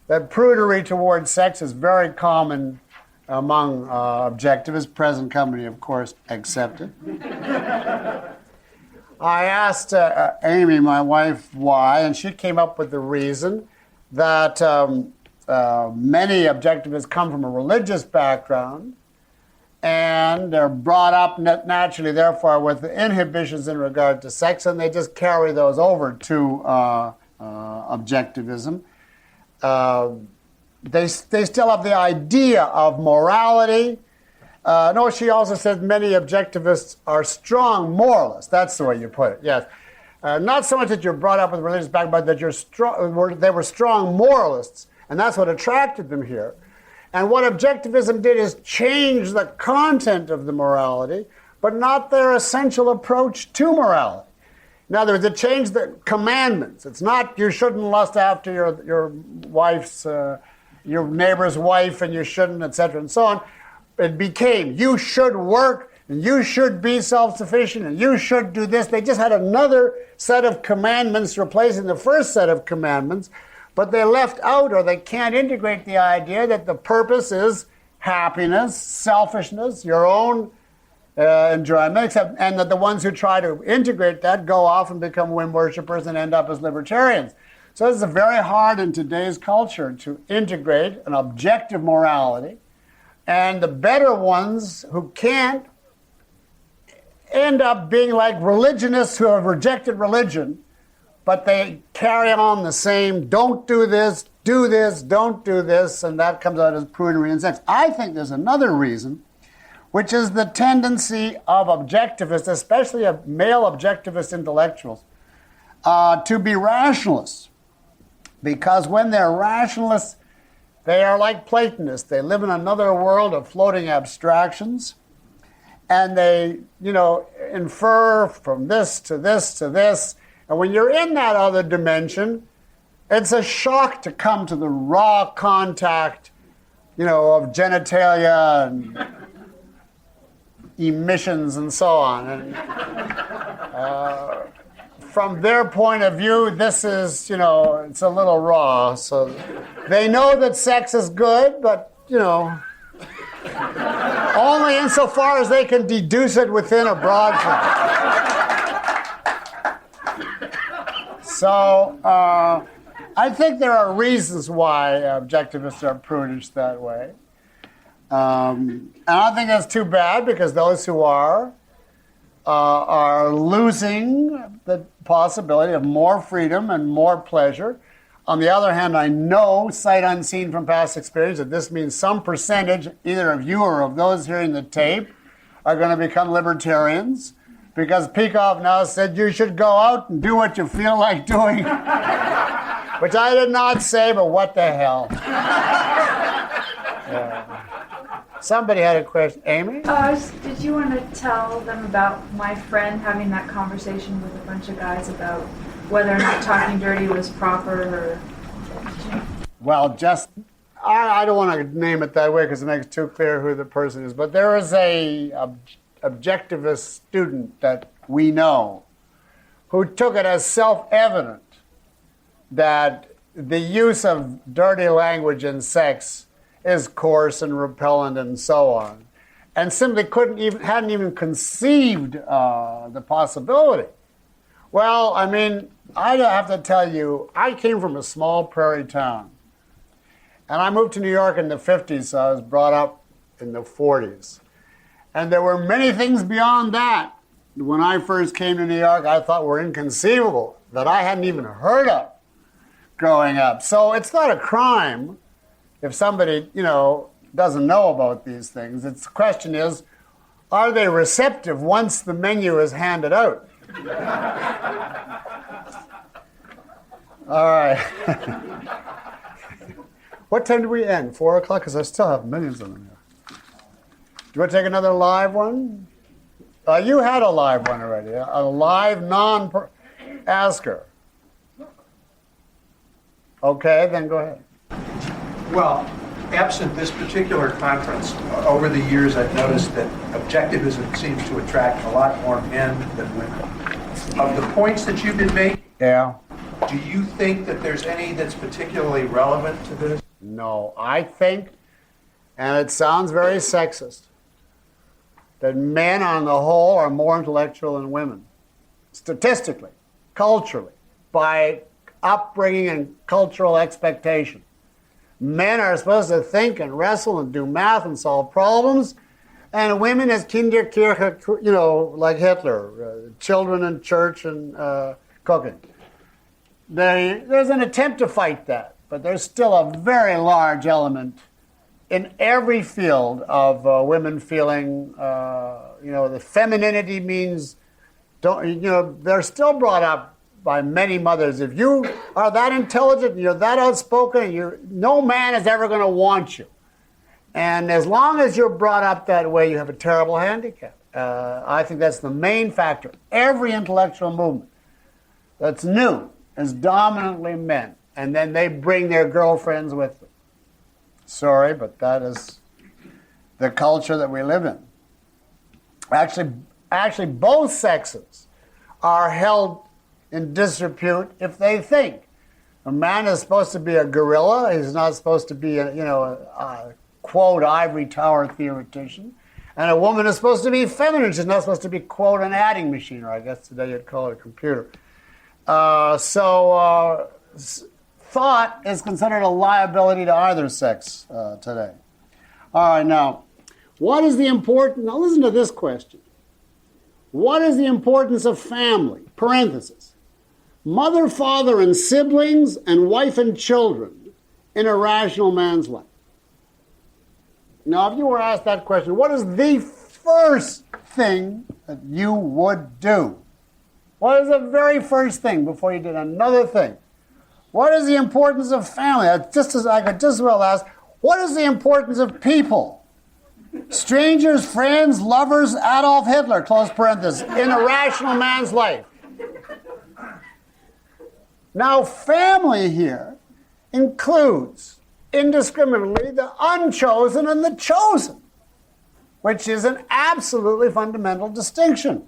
S1: that prudery towards sex is very common among objectivists, present company, of course, excepted. I asked Amy, my wife, why, and she came up with the reason that many objectivists come from a religious background, and they're brought up naturally, therefore, with the inhibitions in regard to sex, and they just carry those over to objectivism. They still have the idea of morality. No, she also said many objectivists are strong moralists. That's the way you put it, yes. Not so much that you're brought up with a religious background, but that they were strong moralists, and that's what attracted them here. And what objectivism did is change the content of the morality, but not their essential approach to morality. In other words, it changed the commandments. It's not you shouldn't lust after your wife's, your neighbor's wife, and you shouldn't, etc., and so on. It became you should work, and you should be self-sufficient, and you should do this. They just had another set of commandments replacing the first set of commandments, but they left out, or they can't integrate the idea that the purpose is happiness, selfishness, your own enjoyment, and that the ones who try to integrate that go off and become whim worshippers and end up as libertarians. So it's very hard in today's culture to integrate an objective morality, and the better ones who can't end up being like religionists who have rejected religion, but they carry on the same, don't do this, don't do this, and that comes out as prudery and sex. I think there's another reason, which is the tendency of objectivists, especially of male objectivist intellectuals, to be rationalists. Because when they're rationalists, they are like Platonists. They live in another world of floating abstractions, and they, infer from this to this to this. And when you're in that other dimension, it's a shock to come to the raw contact, of genitalia and emissions and so on. And from their point of view, this is, it's a little raw. So they know that sex is good, but, only insofar as they can deduce it within a broad frame. So I think there are reasons why objectivists are prudish that way. And I don't think that's too bad, because those who are losing the possibility of more freedom and more pleasure. On the other hand, I know, sight unseen from past experience, that this means some percentage, either of you or of those hearing the tape, are going to become libertarians, because Peikoff now said you should go out and do what you feel like doing, which I did not say, but what the hell. Somebody had a question. Amy?
S2: Did you want to tell them about my friend having that conversation with a bunch of guys about whether or not talking dirty was proper? Or...
S1: Well, I don't want to name it that way because it makes it too clear who the person is, but there is a objectivist student that we know who took it as self-evident that the use of dirty language in sex is coarse and repellent and so on, and simply hadn't even conceived the possibility. Well, I mean, I have to tell you, I came from a small prairie town, and I moved to New York in the 50s, so I was brought up in the 40s. And there were many things beyond that. When I first came to New York, I thought were inconceivable, that I hadn't even heard of growing up. So it's not a crime if somebody, doesn't know about these things. The question is, are they receptive once the menu is handed out? All right. What time do we end? 4 o'clock? Because I still have millions of them here. Do you want to take another live one? You had a live one already. A live non-asker. Okay, then go ahead.
S3: Well, absent this particular conference, over the years I've noticed that objectivism seems to attract a lot more men than women. Of the points that you've been making,
S1: Yeah.
S3: do you think that there's any that's particularly relevant to this?
S1: No, I think, and it sounds very sexist, that men on the whole are more intellectual than women. Statistically, culturally, by upbringing and cultural expectation. Men are supposed to think and wrestle and do math and solve problems, and women as Kinderkirche, like Hitler, children in church and cooking. There's an attempt to fight that, but there's still a very large element in every field of women feeling, the femininity means, they're still brought up by many mothers. If you are that intelligent, and you're that outspoken, no man is ever going to want you. And as long as you're brought up that way, you have a terrible handicap. I think that's the main factor. Every intellectual movement that's new is dominantly men, and then they bring their girlfriends with them. Sorry, but that is the culture that we live in. Actually, both sexes are held in disrepute if they think. A man is supposed to be a gorilla. He's not supposed to be a quote, ivory tower theoretician. And a woman is supposed to be feminine. She's not supposed to be, quote, an adding machine, or I guess today you'd call it a computer. So thought is considered a liability to either sex today. All right, now, what is the importance? Now, listen to this question. What is the importance of family? Parenthesis. Mother, father, and siblings, and wife and children in a rational man's life. Now, if you were asked that question, what is the first thing that you would do? What is the very first thing before you did another thing? What is the importance of family? Just as I could just as well ask, what is the importance of people? Strangers, friends, lovers, Adolf Hitler, close parenthesis, in a rational man's life. Now, family here includes indiscriminately the unchosen and the chosen, which is an absolutely fundamental distinction.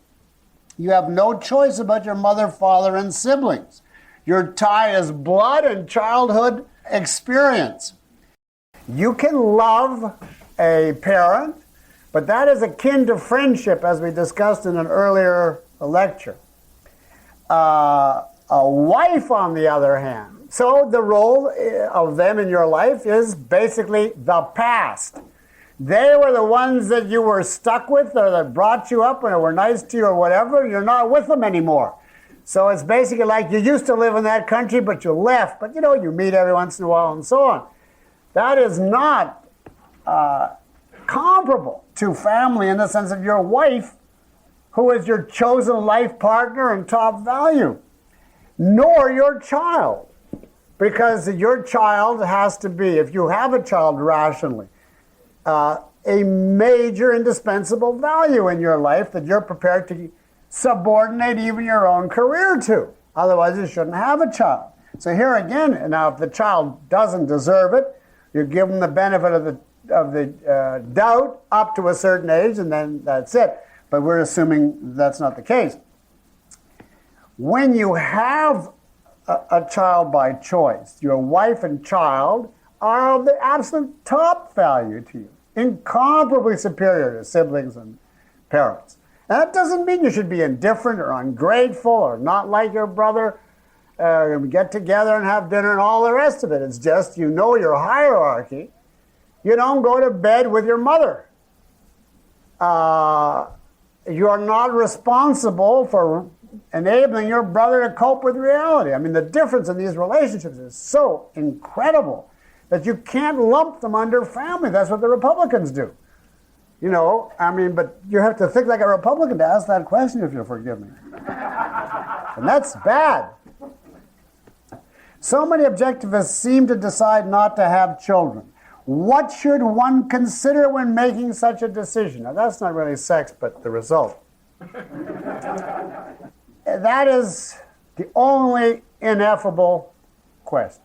S1: You have no choice about your mother, father, and siblings. Your tie is blood and childhood experience. You can love a parent, but that is akin to friendship, as we discussed in an earlier lecture. A wife, on the other hand, so the role of them in your life is basically the past. They were the ones that you were stuck with or that brought you up and were nice to you or whatever. You're not with them anymore. So it's basically like you used to live in that country, but you left. But, you meet every once in a while and so on. That is not comparable to family in the sense of your wife, who is your chosen life partner and top value, nor your child. Because your child has to be, if you have a child rationally, a major indispensable value in your life that you're prepared to subordinate even your own career to. Otherwise, you shouldn't have a child. So here again, now if the child doesn't deserve it, you give them the benefit of the doubt up to a certain age, and then that's it. But we're assuming that's not the case. When you have a child by choice, your wife and child are of the absolute top value to you, incomparably superior to siblings and parents. And that doesn't mean you should be indifferent or ungrateful or not like your brother, get together and have dinner and all the rest of it. It's just your hierarchy. You don't go to bed with your mother. You are not responsible for enabling your brother to cope with reality. I mean, the difference in these relationships is so incredible that you can't lump them under family. That's what the Republicans do. But you have to think like a Republican to ask that question, if you'll forgive me. And that's bad. So many objectivists seem to decide not to have children. What should one consider when making such a decision? Now, that's not really sex, but the result. That is the only ineffable question.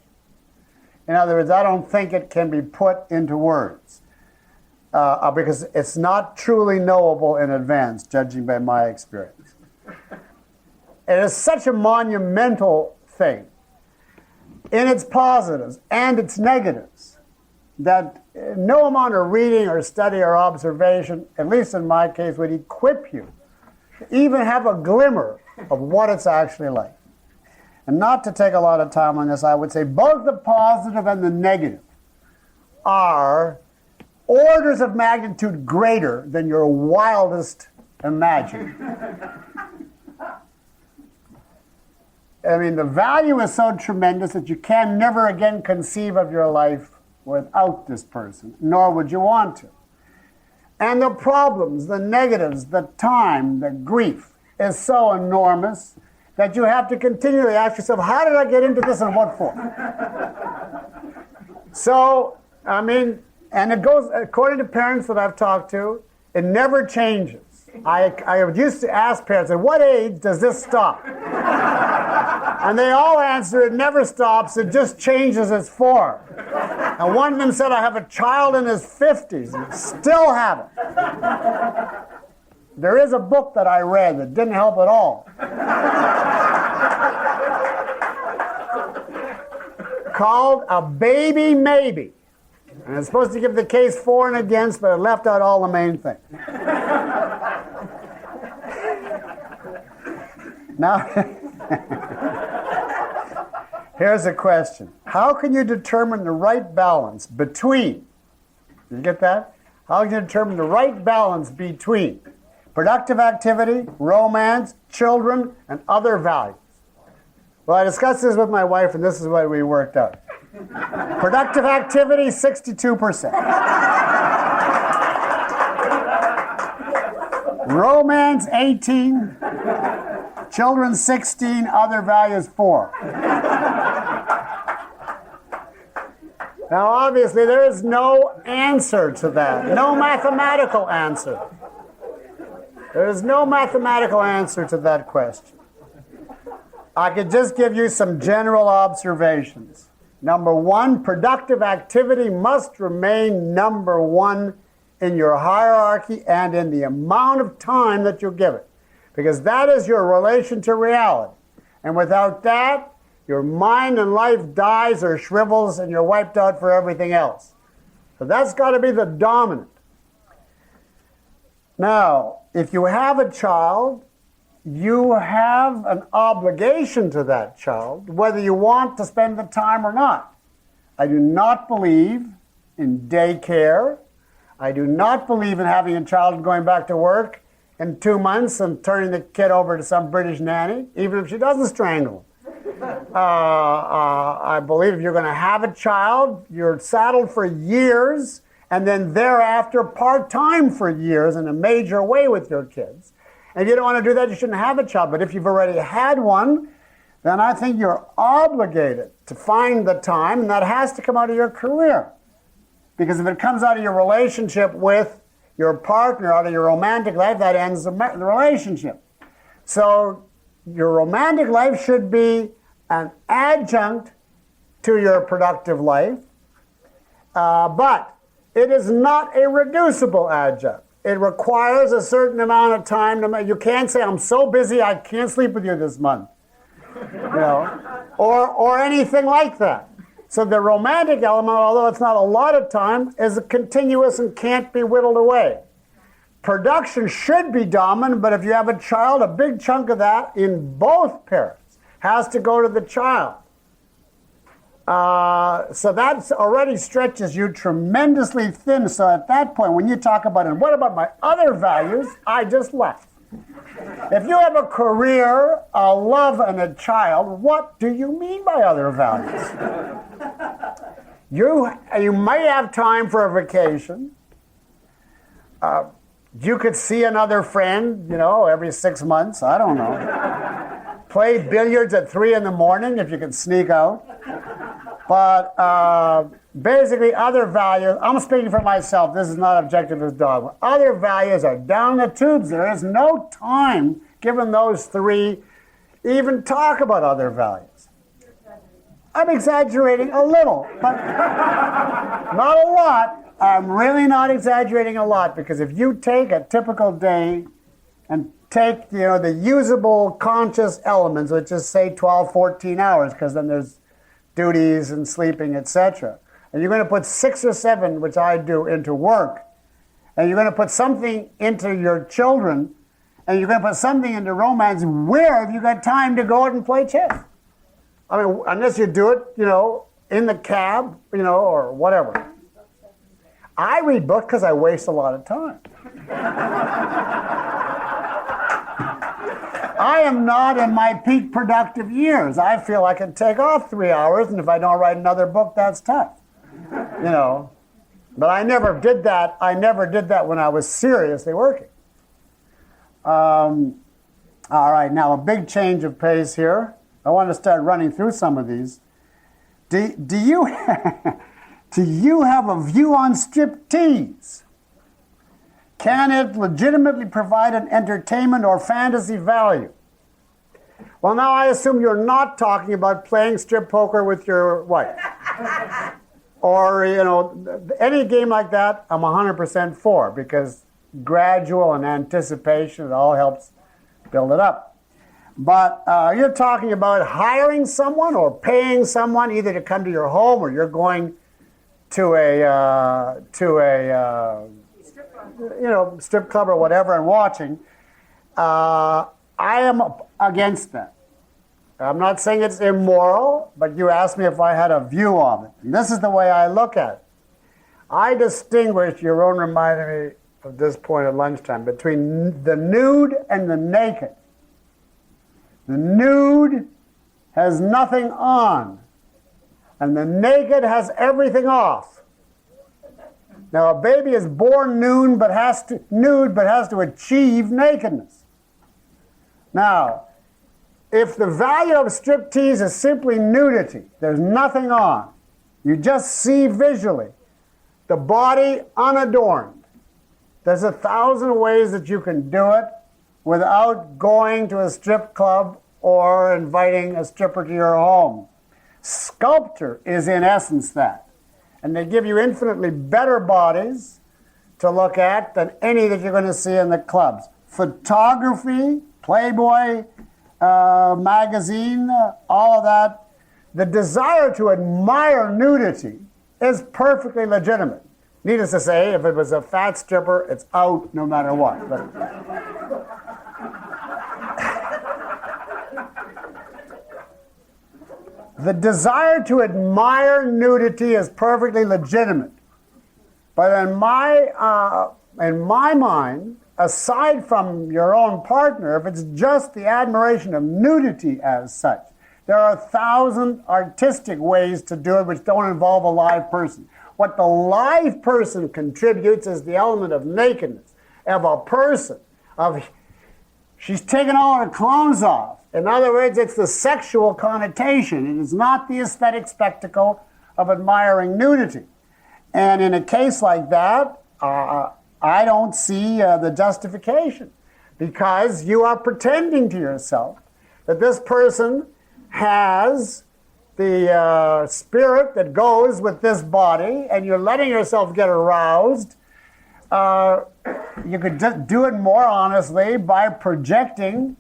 S1: In other words, I don't think it can be put into words because it's not truly knowable in advance, judging by my experience. It is such a monumental thing in its positives and its negatives that no amount of reading or study or observation, at least in my case, would equip you to even have a glimmer of what it's actually like. And not to take a lot of time on this, I would say both the positive and the negative are orders of magnitude greater than your wildest imagining. I mean, the value is so tremendous that you can never again conceive of your life without this person, nor would you want to. And the problems, the negatives, the time, the grief is so enormous that you have to continually ask yourself, how did I get into this and what for? So, and it goes, according to parents that I've talked to, it never changes. I used to ask parents, at what age does this stop? And they all answer, it never stops, it just changes its form. And one of them said, I have a child in his 50s, and still have it. There is a book that I read that didn't help at all. Called A Baby Maybe. And it's supposed to give the case for and against, but it left out all the main things. Now, Here's a question. How can you determine the right balance between, did you get that? How can you determine the right balance between productive activity, romance, children, and other values? Well, I discussed this with my wife, and this is what we worked out. Productive activity, 62%. Romance, 18. Children, 16. Other values, 4. Now, obviously, there is no answer to that. No mathematical answer. There is no mathematical answer to that question. I could just give you some general observations. Number one, productive activity must remain number one in your hierarchy and in the amount of time that you give it, because that is your relation to reality. And without that, your mind and life dies or shrivels and you're wiped out for everything else. So that's got to be the dominant. Now, if you have a child, you have an obligation to that child, whether you want to spend the time or not. I do not believe in daycare. I do not believe in having a child and going back to work in 2 months and turning the kid over to some British nanny, even if she doesn't strangle him. I believe if you're going to have a child, you're saddled for years, and then thereafter part-time for years in a major way with your kids. And if you don't want to do that, you shouldn't have a child. But if you've already had one, then I think you're obligated to find the time, and that has to come out of your career. Because if it comes out of your relationship with your partner, out of your romantic life, that ends the relationship. So your romantic life should be an adjunct to your productive life, but it is not a reducible adjunct. It requires a certain amount of time. You can't say, I'm so busy I can't sleep with you this month, or anything like that. So the romantic element, although it's not a lot of time, is continuous and can't be whittled away. Production should be dominant, but if you have a child, a big chunk of that in both parents has to go to the child. So that already stretches you tremendously thin. So at that point, when you talk about, and what about my other values, I just left. If you have a career, a love, and a child, what do you mean by other values? You might have time for a vacation. You could see another friend, every 6 months. I don't know. Play billiards at 3 in the morning if you can sneak out. But basically, other values, I'm speaking for myself, this is not objectivist dogma. Other values are down the tubes. There is no time, given those three, even talk about other values. I'm exaggerating a little, but not a lot. I'm really not exaggerating a lot, because if you take a typical day and take the usable conscious elements, which is say 12, 14 hours, because then there's duties and sleeping, etc. And you're going to put 6 or 7, which I do, into work. And you're going to put something into your children. And you're going to put something into romance. Where have you got time to go out and play chess? I mean, unless you do it, in the cab, or whatever. I read books because I waste a lot of time. I am not in my peak productive years. I feel I can take off 3 hours, and if I don't write another book, that's tough. But I never did that. I never did that when I was seriously working. All right, now a big change of pace here. I want to start running through some of these. Do you do you have a view on striptease? Can it legitimately provide an entertainment or fantasy value? Well, now I assume you're not talking about playing strip poker with your wife. Or, any game like that, I'm 100% for, because gradual and anticipation, it all helps build it up. But you're talking about hiring someone or paying someone either to come to your home, or you're going to a strip club or whatever and watching. I am against that. I'm not saying it's immoral, but you asked me if I had a view on it. And this is the way I look at it. I distinguish, Yaron reminded me of this point at lunchtime, between the nude and the naked. The nude has nothing on, and the naked has everything off. Now, a baby is born nude but has to achieve nakedness. Now, if the value of striptease is simply nudity, there's nothing on, you just see visually the body unadorned. There's 1,000 ways that you can do it without going to a strip club or inviting a stripper to your home. Sculpture is in essence that. And they give you infinitely better bodies to look at than any that you're going to see in the clubs. Photography, Playboy, magazine, all of that. The desire to admire nudity is perfectly legitimate. Needless to say, if it was a fat stripper, it's out no matter what. But the desire to admire nudity is perfectly legitimate. But in my mind, aside from your own partner, if it's just the admiration of nudity as such, there are 1,000 artistic ways to do it which don't involve a live person. What the live person contributes is the element of nakedness, of a person, of she's taken all her clothes off. In other words, it's the sexual connotation. It is not the aesthetic spectacle of admiring nudity. And in a case like that, I don't see the justification, because you are pretending to yourself that this person has the spirit that goes with this body, and you're letting yourself get aroused. You could just do it more honestly by projecting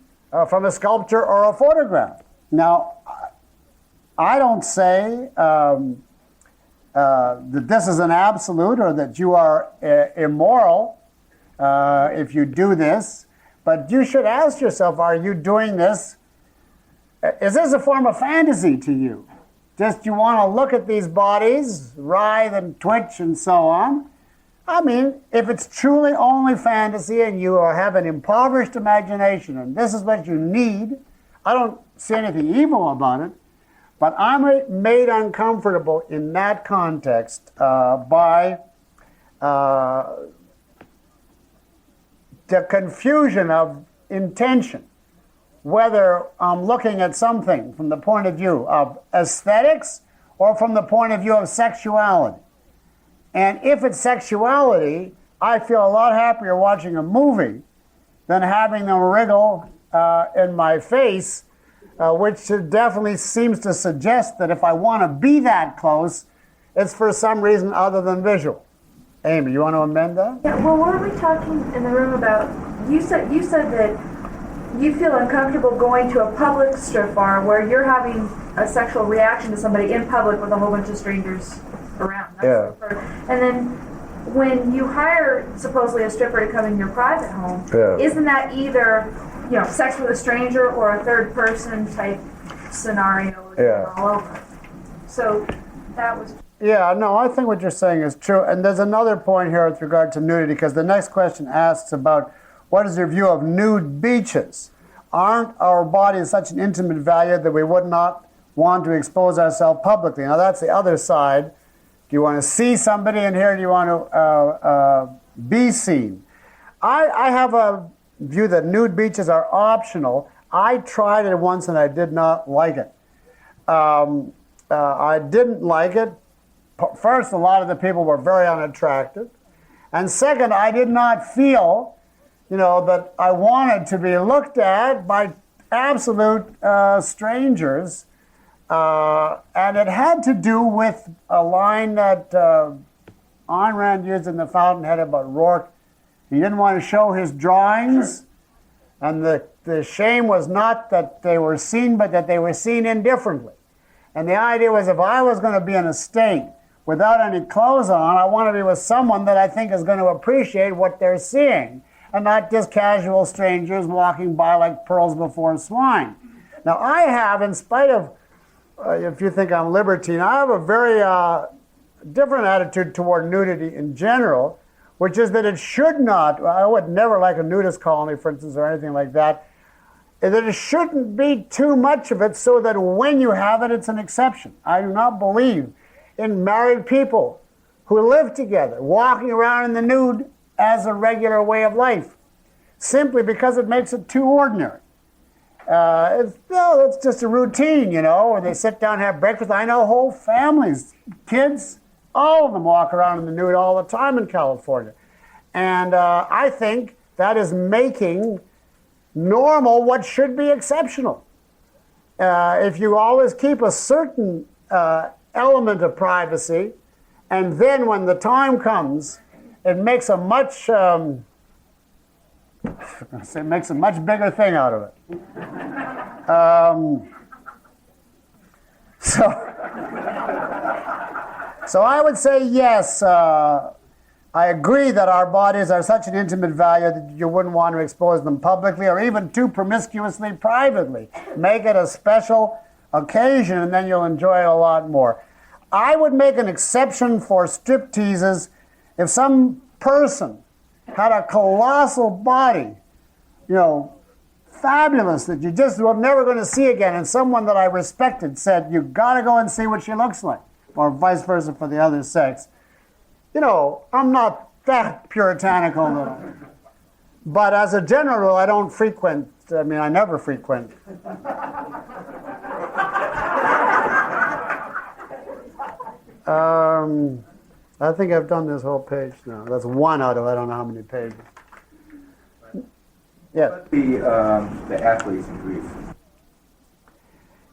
S1: from a sculpture or a photograph. Now, I don't say that this is an absolute or that you are immoral if you do this, but you should ask yourself, are you doing this? Is this a form of fantasy to you? Just you want to look at these bodies, writhe and twitch and so on? I mean, if it's truly only fantasy and you have an impoverished imagination and this is what you need, I don't see anything evil about it, but I'm made uncomfortable in that context by the confusion of intention. Whether I'm looking at something from the point of view of aesthetics or from the point of view of sexuality. And if it's sexuality, I feel a lot happier watching a movie than having them wriggle in my face, which definitely seems to suggest that if I want to be that close, it's for some reason other than visual. Amy, you want to amend that?
S2: Yeah, well, what were we talking in the room about? You said that you feel uncomfortable going to a public strip bar where you're having a sexual reaction to somebody in public with a whole bunch of strangers around.
S1: Yeah.
S2: And then when you hire supposedly a stripper to come in your private home, isn't that either sex with a stranger or a third person type scenario all over? So that was...
S1: Yeah, no, I think what you're saying is true. And there's another point here with regard to nudity, because the next question asks about what is your view of nude beaches? Aren't our bodies such an intimate value that we would not want to expose ourselves publicly? Now, that's the other side. Do you want to see somebody in here? Do you want to be seen? I have a view that nude beaches are optional. I tried it once and I did not like it. I didn't like it. First, a lot of the people were very unattractive. And second, I did not feel that I wanted to be looked at by absolute strangers. And it had to do with a line that Ayn Rand used in The Fountainhead about Rourke. He didn't want to show his drawings, and the shame was not that they were seen, but that they were seen indifferently. And the idea was, if I was going to be in a state without any clothes on, I want to be with someone that I think is going to appreciate what they're seeing, and not just casual strangers walking by like pearls before swine. Now, I have, in spite of, if you think I'm libertine, I have a very different attitude toward nudity in general, which is that it should not, I would never like a nudist colony, for instance, or anything like that, that it shouldn't be too much of it so that when you have it, it's an exception. I do not believe in married people who live together, walking around in the nude as a regular way of life, simply because it makes it too ordinary. It's just a routine, you know, where they sit down and have breakfast. I know whole families, kids, all of them walk around in the nude all the time in California. And I think that is making normal what should be exceptional. If you always keep a certain element of privacy, and then when the time comes, it makes a much it makes a much bigger thing out of it. So I would say yes. I agree that our bodies are such an intimate value that you wouldn't want to expose them publicly or even too promiscuously privately. Make it a special occasion and then you'll enjoy it a lot more. I would make an exception for strip teases if some person had a colossal body, you know, fabulous, that you just were never going to see again, and someone that I respected said, "You've got to go and see what she looks like," or vice versa for the other sex. You know, I'm not that puritanical, but as a general rule, I don't frequent, I mean, I never frequent. I think I've done this whole page now. That's one out of I don't know how many pages. Yeah.
S7: The athletes in Greece.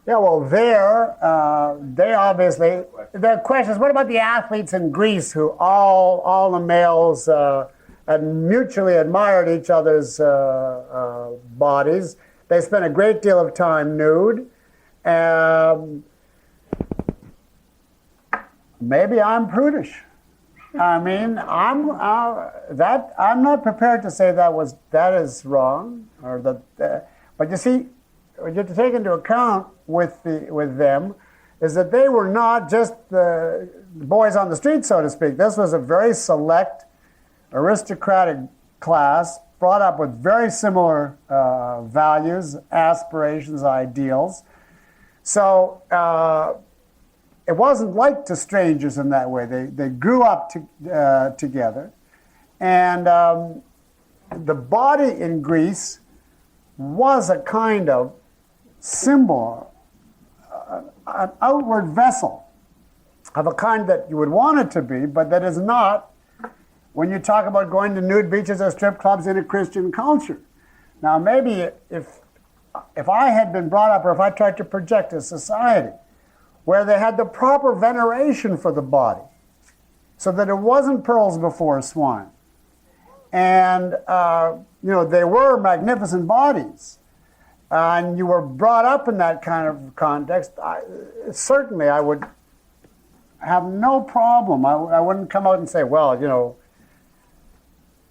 S1: Yeah, well, they obviously, the question is, what about the athletes in Greece who all the males mutually admired each other's bodies? They spent a great deal of time nude. Maybe I'm prudish. I mean, I'm not prepared to say that is wrong, or that. But you see, what you have to take into account with them is that they were not just the boys on the street, so to speak. This was a very select, aristocratic class brought up with very similar values, aspirations, ideals. So it wasn't like to strangers in that way. They grew up together. And the body in Greece was a kind of symbol, an outward vessel of a kind that you would want it to be, but that is not when you talk about going to nude beaches or strip clubs in a Christian culture. Now, maybe if I had been brought up, or if I tried to project a society where they had the proper veneration for the body, so that it wasn't pearls before swine, and they were magnificent bodies, and you were brought up in that kind of context, certainly I would have no problem. I wouldn't come out and say, well,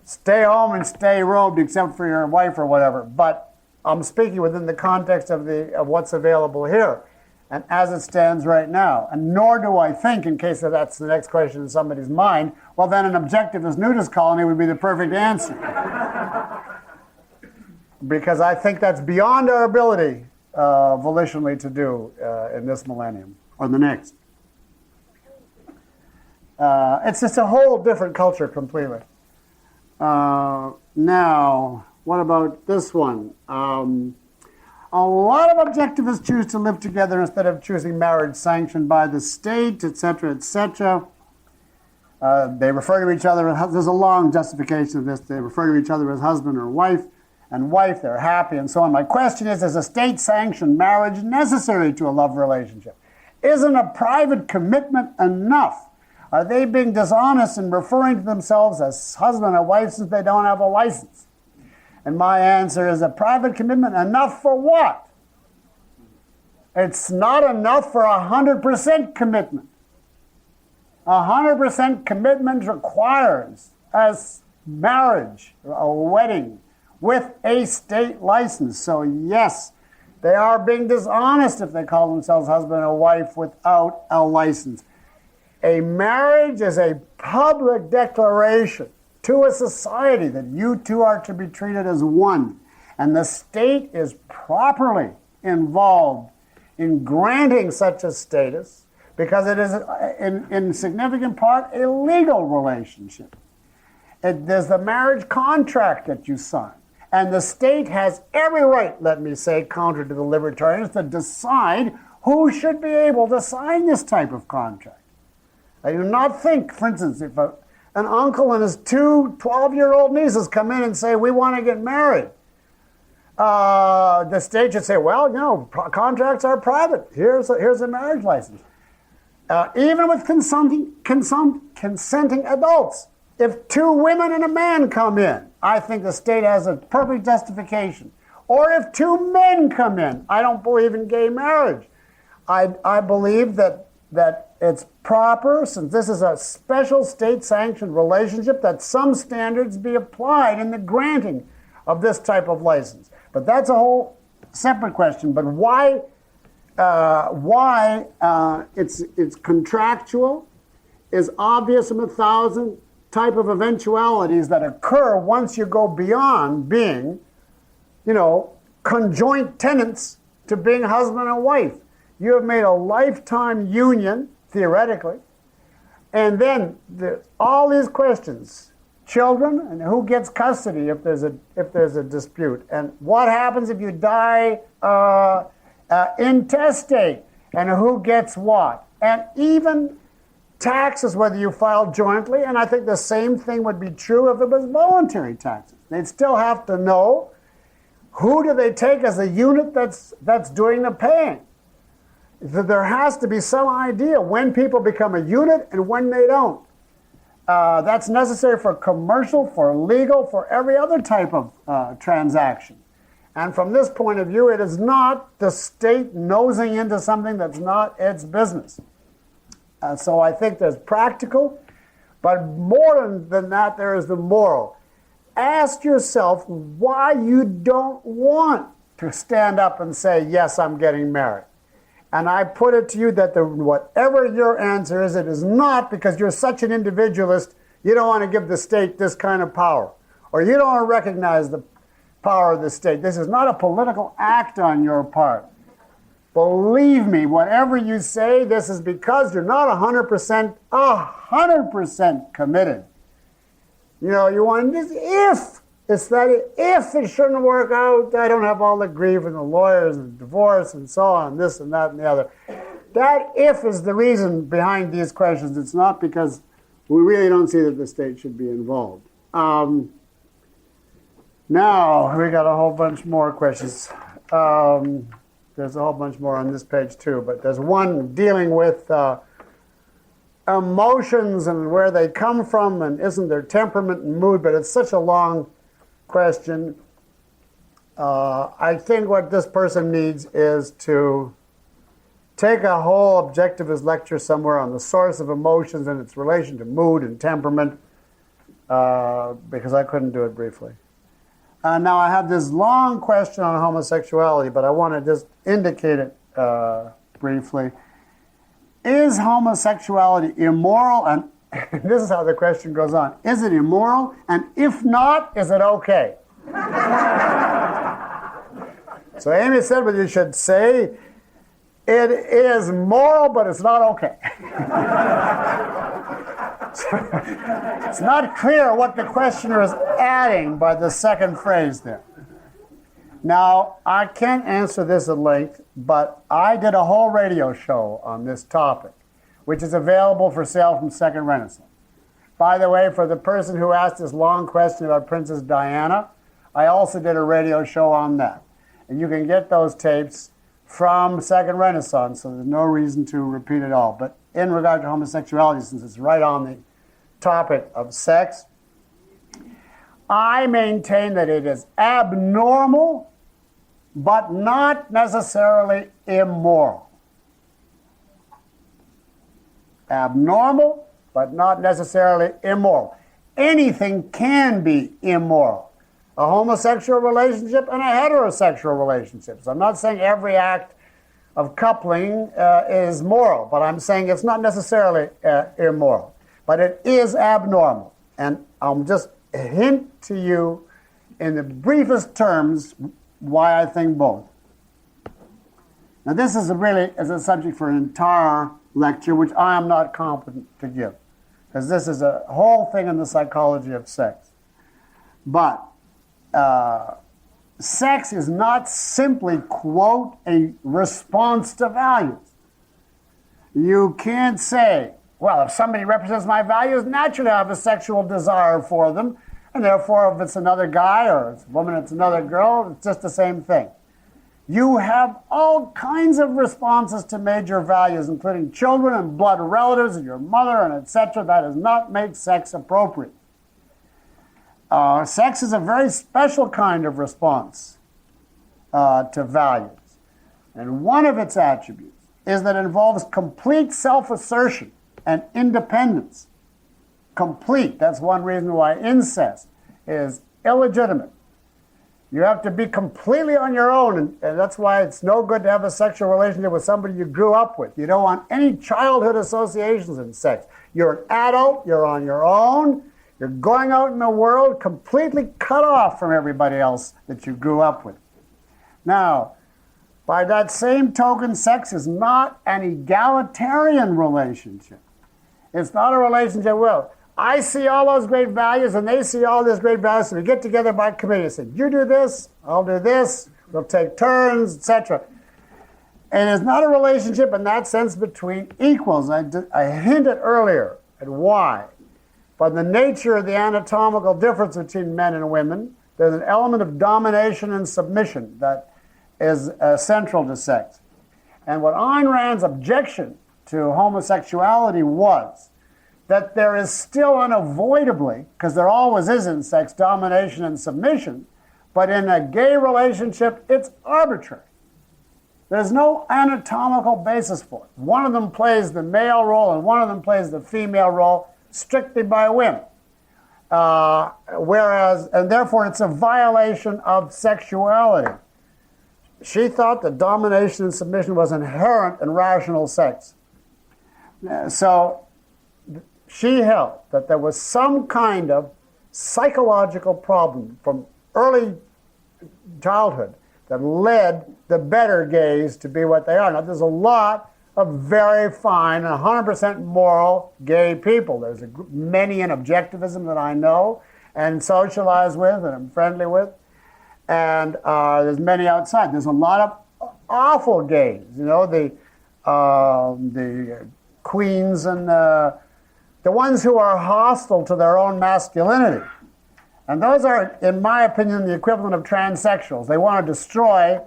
S1: stay home and stay robed except for your wife or whatever. But I'm speaking within the context of what's available here and as it stands right now. And nor do I think, in case that's the next question in somebody's mind, well, then an objectivist nudist colony would be the perfect answer. Because I think that's beyond our ability volitionally to do in this millennium or the next. It's just a whole different culture completely. Now, what about this one? A lot of objectivists choose to live together instead of choosing marriage sanctioned by the state, etc., etc. They refer to each other, there's a long justification of this, they refer to each other as husband or wife, and wife, they're happy, and so on. My question is a state-sanctioned marriage necessary to a love relationship? Isn't a private commitment enough? Are they being dishonest in referring to themselves as husband or wife since they don't have a license? And my answer is a private commitment enough for what? It's not enough for 100% commitment. 100% commitment requires a marriage, a wedding, with a state license. So yes, They are being dishonest if they call themselves husband and wife without a license. A marriage is a public declaration to a society that you two are to be treated as one. And the state is properly involved in granting such a status because it is, in significant part, a legal relationship. There's the marriage contract that you sign. And the state has every right, let me say, counter to the libertarians, to decide who should be able to sign this type of contract. I do not think, for instance, if an uncle and his two 12-year-old nieces come in and say, we want to get married, the state should say, well, you know, contracts are private. Here's a marriage license. Even with consenting adults, if two women and a man come in, I think the state has a perfect justification. Or if two men come in, I don't believe in gay marriage. I believe that it's proper, since this is a special state-sanctioned relationship, that some standards be applied in the granting of this type of license. But that's a whole separate question. But why it's contractual is obvious in 1,000 type of eventualities that occur once you go beyond being, you know, conjoint tenants to being husband and wife. You have made a lifetime union, theoretically, and then all these questions: children, and who gets custody if there's a dispute, and what happens if you die intestate, and who gets what, and even taxes, whether you file jointly, and I think the same thing would be true if it was voluntary taxes. They'd still have to know who do they take as a unit that's doing the paying. There has to be some idea when people become a unit and when they don't. That's necessary for commercial, for legal, for every other type of transaction. And from this point of view, it is not the state nosing into something that's not its business. So I think there's practical, but more than that, there is the moral. Ask yourself why you don't want to stand up and say, yes, I'm getting married. And I put it to you that whatever your answer is, it is not because you're such an individualist, you don't want to give the state this kind of power, or you don't want to recognize the power of the state. This is not a political act on your part. Believe me, whatever you say, this is because you're not 100% committed. You know, you want this if. It's that if it shouldn't work out, I don't have all the grief and the lawyers and divorce and so on, this and that and the other. That if is the reason behind these questions. It's not because we really don't see that the state should be involved. Now, we got a whole bunch more questions. There's a whole bunch more on this page too, but there's one dealing with emotions and where they come from and isn't their temperament and mood, but it's such a long question. I think what this person needs is to take a whole objectivist lecture somewhere on the source of emotions and its relation to mood and temperament, because I couldn't do it briefly. Now I have this long question on homosexuality, but I want to just indicate it briefly. Is homosexuality immoral? And this is how the question goes on. Is it immoral? And if not, is it okay? So Amy said what you should say. It is moral, but it's not okay. It's not clear what the questioner is adding by the second phrase there. Now, I can't answer this at length, but I did a whole radio show on this topic, which is available for sale from Second Renaissance. By the way, for the person who asked this long question about Princess Diana, I also did a radio show on that. And you can get those tapes from Second Renaissance, so there's no reason to repeat it all. But in regard to homosexuality, since it's right on the topic of sex, I maintain that it is abnormal, but not necessarily immoral. Abnormal, but not necessarily immoral. Anything can be immoral. a homosexual relationship and a heterosexual relationship. So I'm not saying every act of coupling is moral, but I'm saying it's not necessarily immoral, but it is abnormal. And I'll just hint to you in the briefest terms why I think both. Now this is a subject for an entire lecture, which I am not competent to give, because this is a whole thing in the psychology of sex. But sex is not simply, quote, a response to values. You can't say, well, if somebody represents my values, naturally I have a sexual desire for them, and therefore if it's another guy or it's a woman, it's another girl, it's just the same thing. You have all kinds of responses to major values, including children and blood relatives and your mother and etc. That does not make sex appropriate. Sex is a very special kind of response to values. And one of its attributes is that it involves complete self-assertion and independence. Complete. That's one reason why incest is illegitimate. You have to be completely on your own, and that's why it's no good to have a sexual relationship with somebody you grew up with. You don't want any childhood associations in sex. You're an adult, you're on your own, you're going out in the world completely cut off from everybody else that you grew up with. Now, by that same token, sex is not an egalitarian relationship. It's not a relationship, well, I see all those great values and they see all these great values, so we get together by committee and say, you do this, I'll do this, we'll take turns, etc. And it's not a relationship in that sense between equals. I hinted earlier at why. By the nature of the anatomical difference between men and women, there's an element of domination and submission that is central to sex. And what Ayn Rand's objection to homosexuality was that there is still unavoidably, because there always is in sex, domination and submission, but in a gay relationship, it's arbitrary. There's no anatomical basis for it. One of them plays the male role and one of them plays the female role strictly by whim. And therefore it's a violation of sexuality. She thought that domination and submission was inherent in rational sex. So she held that there was some kind of psychological problem from early childhood that led the better gays to be what they are. Now, there's a lot of very fine and 100% moral gay people. There's many in Objectivism that I know and socialize with and I'm friendly with. And there's many outside. There's a lot of awful gays, you know, the queens and the ones who are hostile to their own masculinity. And those are, in my opinion, the equivalent of transsexuals. They want to destroy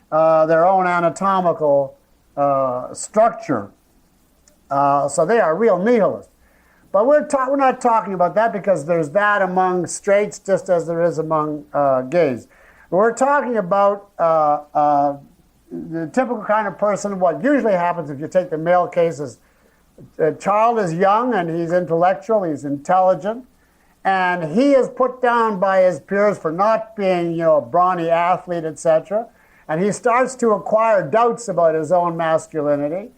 S1: their own anatomical structure. So they are real nihilists. But we're not talking about that because there's that among straights just as there is among gays. We're talking about the typical kind of person. What usually happens if you take the male cases, a child is young and he's intellectual, he's intelligent, and he is put down by his peers for not being, a brawny athlete, etc. And he starts to acquire doubts about his own masculinity.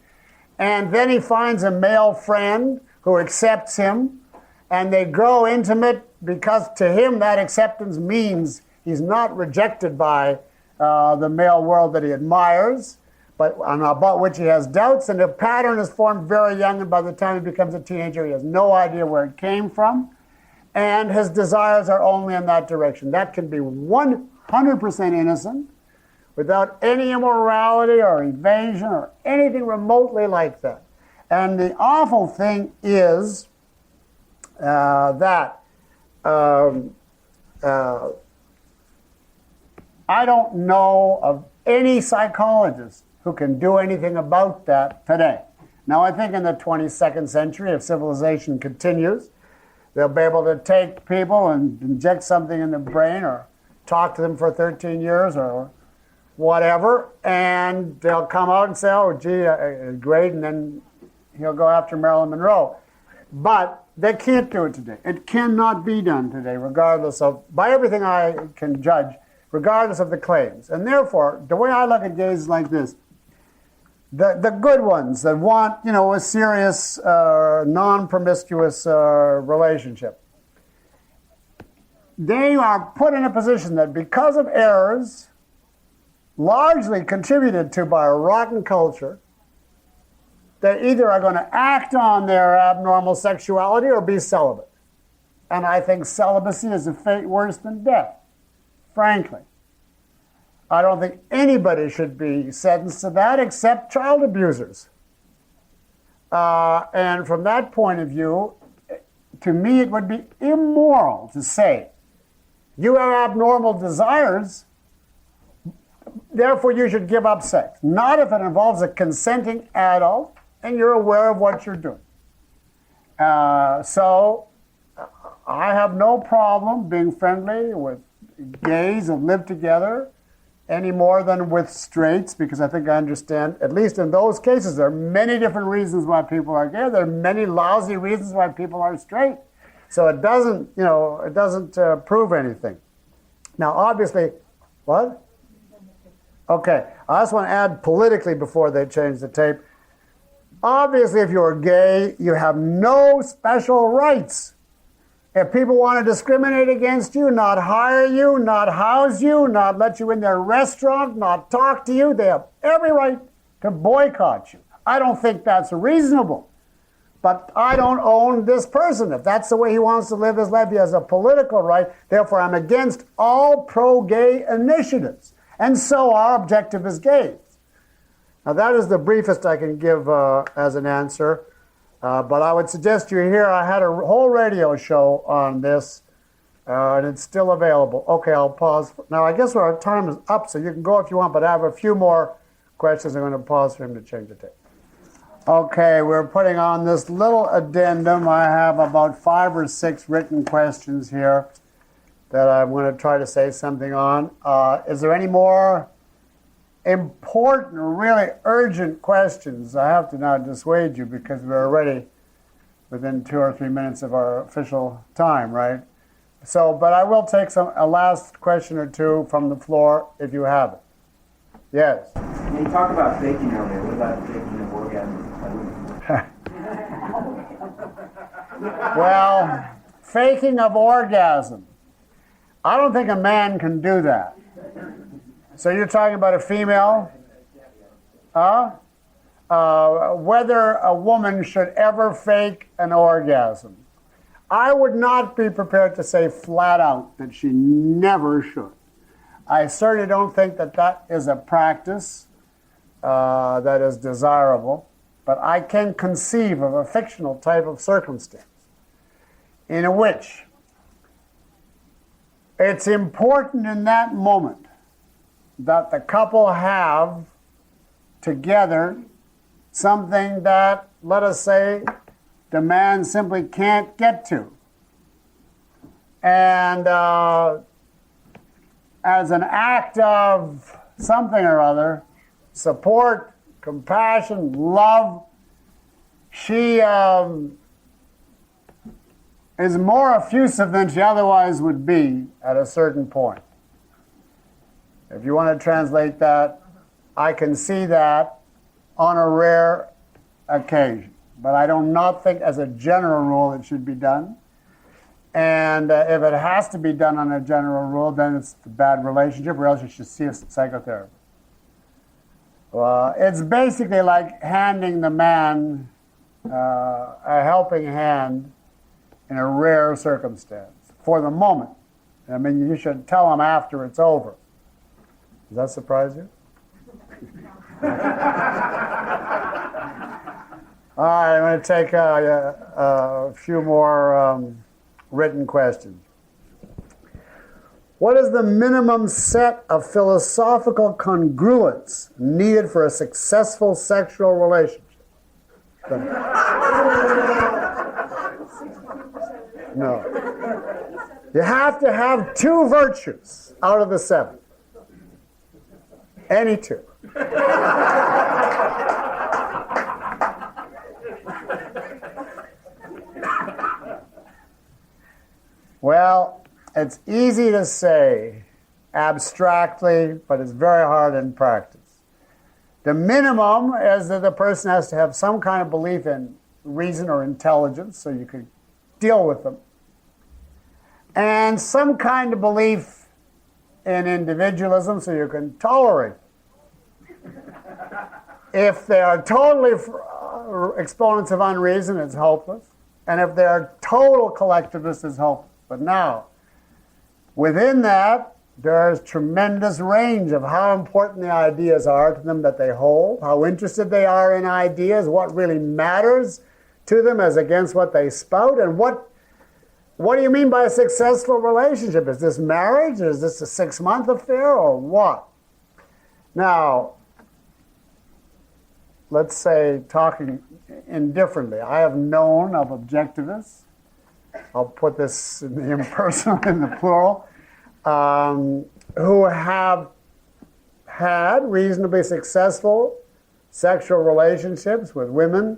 S1: And then he finds a male friend who accepts him, and they grow intimate because to him that acceptance means he's not rejected by the male world that he admires, but about which he has doubts, and a pattern is formed very young, and by the time he becomes a teenager, he has no idea where it came from, and his desires are only in that direction. That can be 100% innocent, without any immorality or evasion or anything remotely like that. And the awful thing is that I don't know of any psychologist who can do anything about that today. Now, I think in the 22nd century, if civilization continues, they'll be able to take people and inject something in the brain or talk to them for 13 years or whatever, and they'll come out and say, oh, gee, great, and then he'll go after Marilyn Monroe. But They can't do it today. It cannot be done today, regardless of, by everything I can judge, regardless of the claims. And therefore, the way I look at gays is like this. The good ones that want, a serious, non-promiscuous relationship, they are put in a position that because of errors, largely contributed to by a rotten culture, they either are going to act on their abnormal sexuality or be celibate. And I think celibacy is a fate worse than death, frankly. I don't think anybody should be sentenced to that except child abusers. And from that point of view, to me it would be immoral to say, you have abnormal desires, therefore you should give up sex. Not if it involves a consenting adult and you're aware of what you're doing. So I have no problem being friendly with gays that live together any more than with straights, because I think I understand, at least in those cases, there are many different reasons why people are gay. There are many lousy reasons why people are straight. So it doesn't, prove anything. Now, obviously, what? Okay, I just want to add politically before they change the tape. Obviously, if you're gay, you have no special rights. If people want to discriminate against you, not hire you, not house you, not let you in their restaurant, not talk to you, they have every right to boycott you. I don't think that's reasonable. But I don't own this person. If that's the way he wants to live his life, he has a political right. Therefore, I'm against all pro-gay initiatives. And so are objectivist gays. Now, that is the briefest I can give as an answer. But I would suggest you hear, I had a whole radio show on this, and it's still available. Okay, I'll pause. Now, I guess our time is up, so you can go if you want, but I have a few more questions. I'm going to pause for him to change the tape. Okay, we're putting on this little addendum. I have about 5 or 6 written questions here that I'm going to try to say something on. Is there any more important, really urgent questions? I have to now dissuade you because we're already within 2 or 3 minutes of our official time, right? So, but I will take a last question or two from the floor if you have it. Yes?
S7: When you talk about faking earlier, what about faking of orgasm?
S1: Well, faking of orgasm. I don't think a man can do that. So you're talking about a female? Whether a woman should ever fake an orgasm. I would not be prepared to say flat out that she never should. I certainly don't think that that is a practice that is desirable, but I can conceive of a fictional type of circumstance in which it's important in that moment that the couple have together something that, let us say, the man simply can't get to. And as an act of something or other, support, compassion, love, she is more effusive than she otherwise would be at a certain point. If you want to translate that, I can see that on a rare occasion. But I do not think as a general rule it should be done. And if it has to be done on a general rule, then it's a bad relationship, or else you should see a psychotherapist. It's basically like handing the man a helping hand in a rare circumstance for the moment. I mean, you should tell him after it's over. Does that surprise you? All right, I'm going to take a few more written questions. What is the minimum set of philosophical congruence needed for a successful sexual relationship? No. You have to have 2 virtues out of the 7. Any 2. Well, it's easy to say abstractly, but it's very hard in practice. The minimum is that the person has to have some kind of belief in reason or intelligence so you can deal with them, and some kind of belief in individualism so you can tolerate them. If they are totally exponents of unreason, it's hopeless. And if they are total collectivists, it's hopeless. But now, within that, there's tremendous range of how important the ideas are to them that they hold, how interested they are in ideas, what really matters to them as against what they spout, and what do you mean by a successful relationship? Is this marriage? Is this a 6-month affair, or what? Now, let's say, talking indifferently, I have known of objectivists, I'll put this in the impersonal, in the plural, who have had reasonably successful sexual relationships with women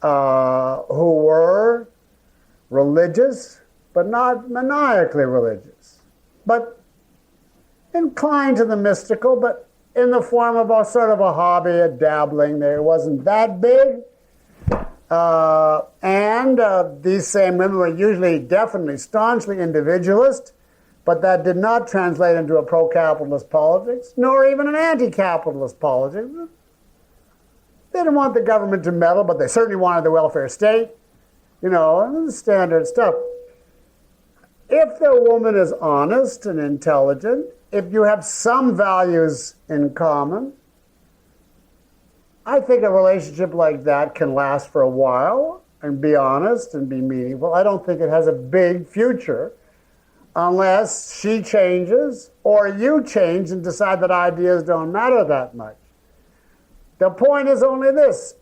S1: who were religious, but not maniacally religious, but inclined to the mystical, but in the form of a sort of a hobby, a dabbling. It wasn't that big. And these same women were usually definitely staunchly individualist, but that did not translate into a pro-capitalist politics, nor even an anti-capitalist politics. They didn't want the government to meddle, but they certainly wanted the welfare state, you know, the standard stuff. If the woman is honest and intelligent, if you have some values in common, I think a relationship like that can last for a while and be honest and be meaningful. I don't think it has a big future unless she changes or you change and decide that ideas don't matter that much. The point is only this.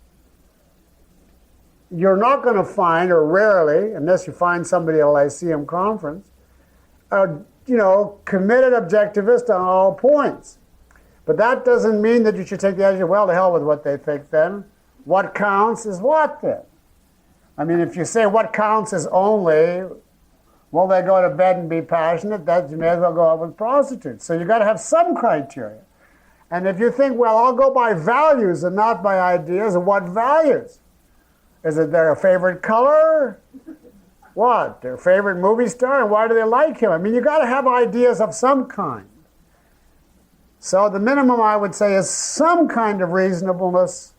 S1: You're not going to find, or rarely, unless you find somebody at a Lyceum conference, a committed objectivist on all points. But that doesn't mean that you should take the attitude, well, to hell with what they think then. What counts is what then? I mean, if you say what counts is only, will they go to bed and be passionate, that you may as well go out with prostitutes. So you've got to have some criteria. And if you think, well, I'll go by values and not by ideas, what values? Is it their favorite color? What? Their favorite movie star? And why do they like him? I mean, you've got to have ideas of some kind. So the minimum, I would say, is some kind of reasonableness,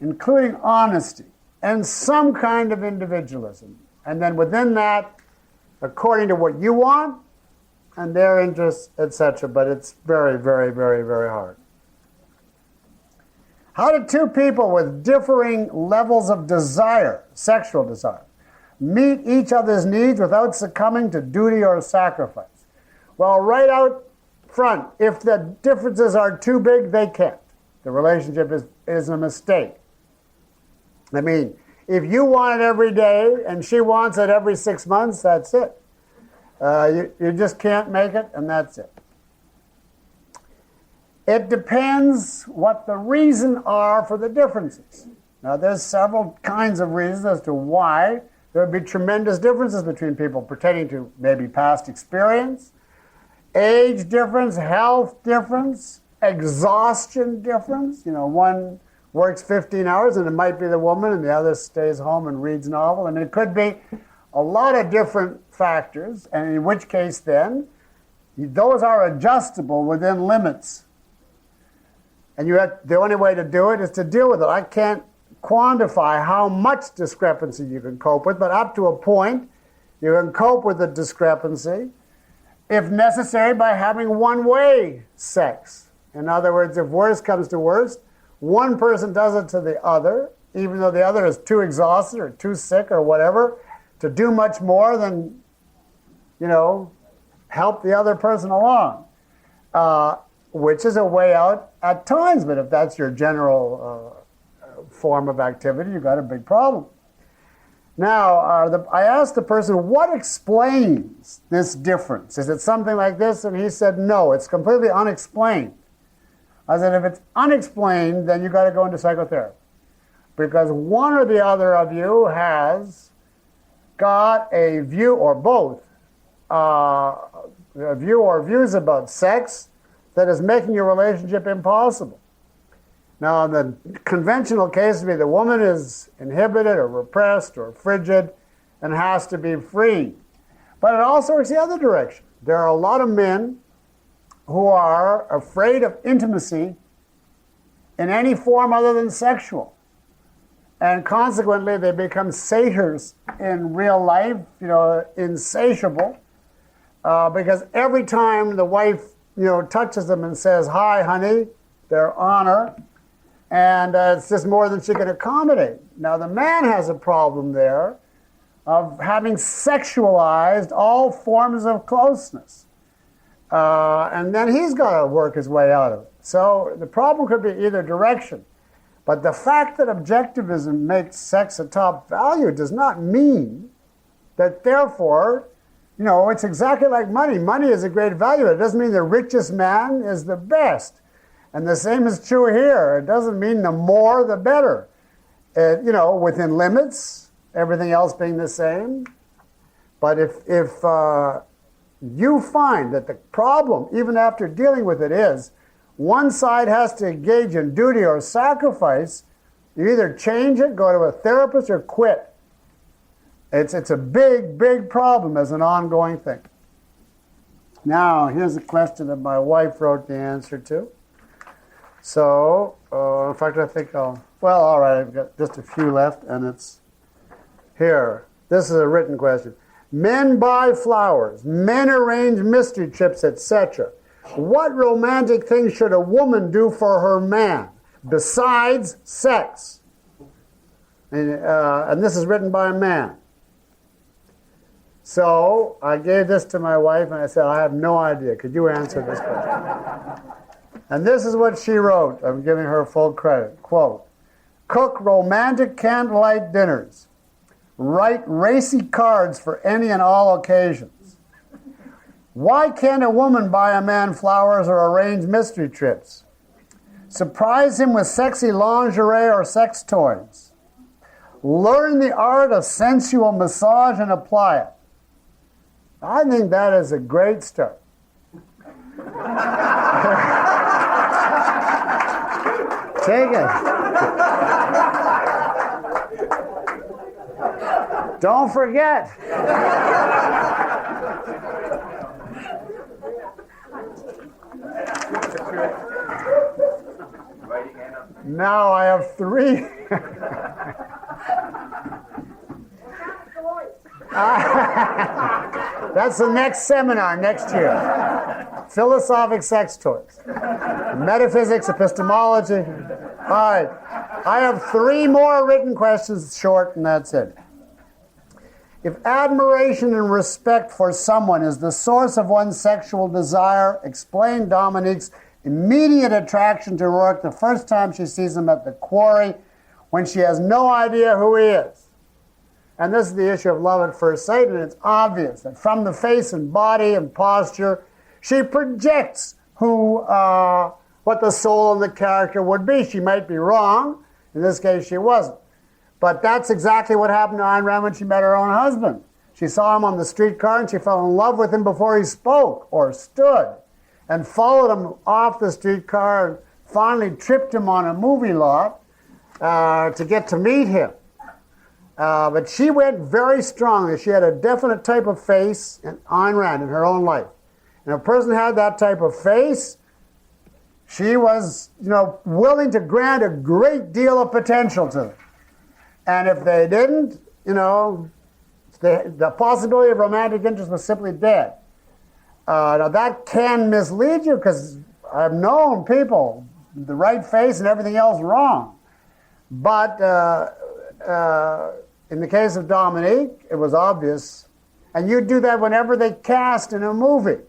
S1: including honesty, and some kind of individualism. And then within that, according to what you want and their interests, etc. But it's very, very, very, very hard. How do two people with differing levels of desire, sexual desire, meet each other's needs without succumbing to duty or sacrifice? Well, right out front, if the differences are too big, they can't. The relationship is a mistake. I mean, if you want it every day and she wants it every 6 months, that's it. You just can't make it, and that's it. It depends what the reason are for the differences. Now, there's several kinds of reasons as to why there would be tremendous differences between people pertaining to maybe past experience, age difference, health difference, exhaustion difference. You know, one works 15 hours and it might be the woman and the other stays home and reads novel. I mean, it could be a lot of different factors, and in which case then, those are adjustable within limits. And the only way to do it is to deal with it. I can't quantify how much discrepancy you can cope with, but up to a point, you can cope with the discrepancy, if necessary, by having one-way sex. In other words, if worst comes to worst, one person does it to the other, even though the other is too exhausted or too sick or whatever, to do much more than, help the other person along. Which is a way out at times, but if that's your general form of activity, you've got a big problem. Now, I asked the person, what explains this difference? Is it something like this? And he said, no, it's completely unexplained. I said, if it's unexplained, then you've got to go into psychotherapy. Because one or the other of you has got a view, or both, a view or views about sex that is making your relationship impossible. Now, in the conventional case would be the woman is inhibited or repressed or frigid and has to be free. But it also works the other direction. There are a lot of men who are afraid of intimacy in any form other than sexual. And consequently, they become satyrs in real life, insatiable, because every time the wife, touches them and says, "Hi, honey," they're on her, and it's just more than she can accommodate. Now, the man has a problem there of having sexualized all forms of closeness. And then he's got to work his way out of it. So the problem could be either direction. But the fact that objectivism makes sex a top value does not mean that therefore, it's exactly like money. Money is a great value. It doesn't mean the richest man is the best. And the same is true here. It doesn't mean the more, the better. Within limits, everything else being the same. But if you find that the problem, even after dealing with it, is one side has to engage in duty or sacrifice, you either change it, go to a therapist, or quit. It's a big, big problem as an ongoing thing. Now, here's a question that my wife wrote the answer to. So, in fact, I think all right, I've got just a few left, and it's here. This is a written question. Men buy flowers, men arrange mystery trips, etc. What romantic thing should a woman do for her man besides sex? And this is written by a man. So I gave this to my wife and I said, I have no idea. Could you answer this question? And this is what she wrote. I'm giving her full credit. Quote, cook romantic candlelight dinners. Write racy cards for any and all occasions. Why can't a woman buy a man flowers or arrange mystery trips? Surprise him with sexy lingerie or sex toys. Learn the art of sensual massage and apply it. I think that is a great start. Take it. Don't forget. Now I have 3. That's the next seminar next year. Philosophic sex toys. Metaphysics, epistemology. All right. I have 3 more written questions, short, and that's it. If admiration and respect for someone is the source of one's sexual desire, explain Dominique's immediate attraction to Rourke the first time she sees him at the quarry when she has no idea who he is. And this is the issue of love at first sight, and it's obvious that from the face and body and posture, she projects what the soul and the character would be. She might be wrong. In this case, she wasn't. But that's exactly what happened to Ayn Rand when she met her own husband. She saw him on the streetcar and she fell in love with him before he spoke or stood, and followed him off the streetcar and finally tripped him on a movie lot to get to meet him. But she went very strongly. She had a definite type of face in Ayn Rand in her own life. And if a person had that type of face, she was, willing to grant a great deal of potential to them. And if they didn't, the possibility of romantic interest was simply dead. Now that can mislead you, because I've known people, the right face and everything else wrong. But in the case of Dominique, it was obvious. And you do that whenever they cast in a movie.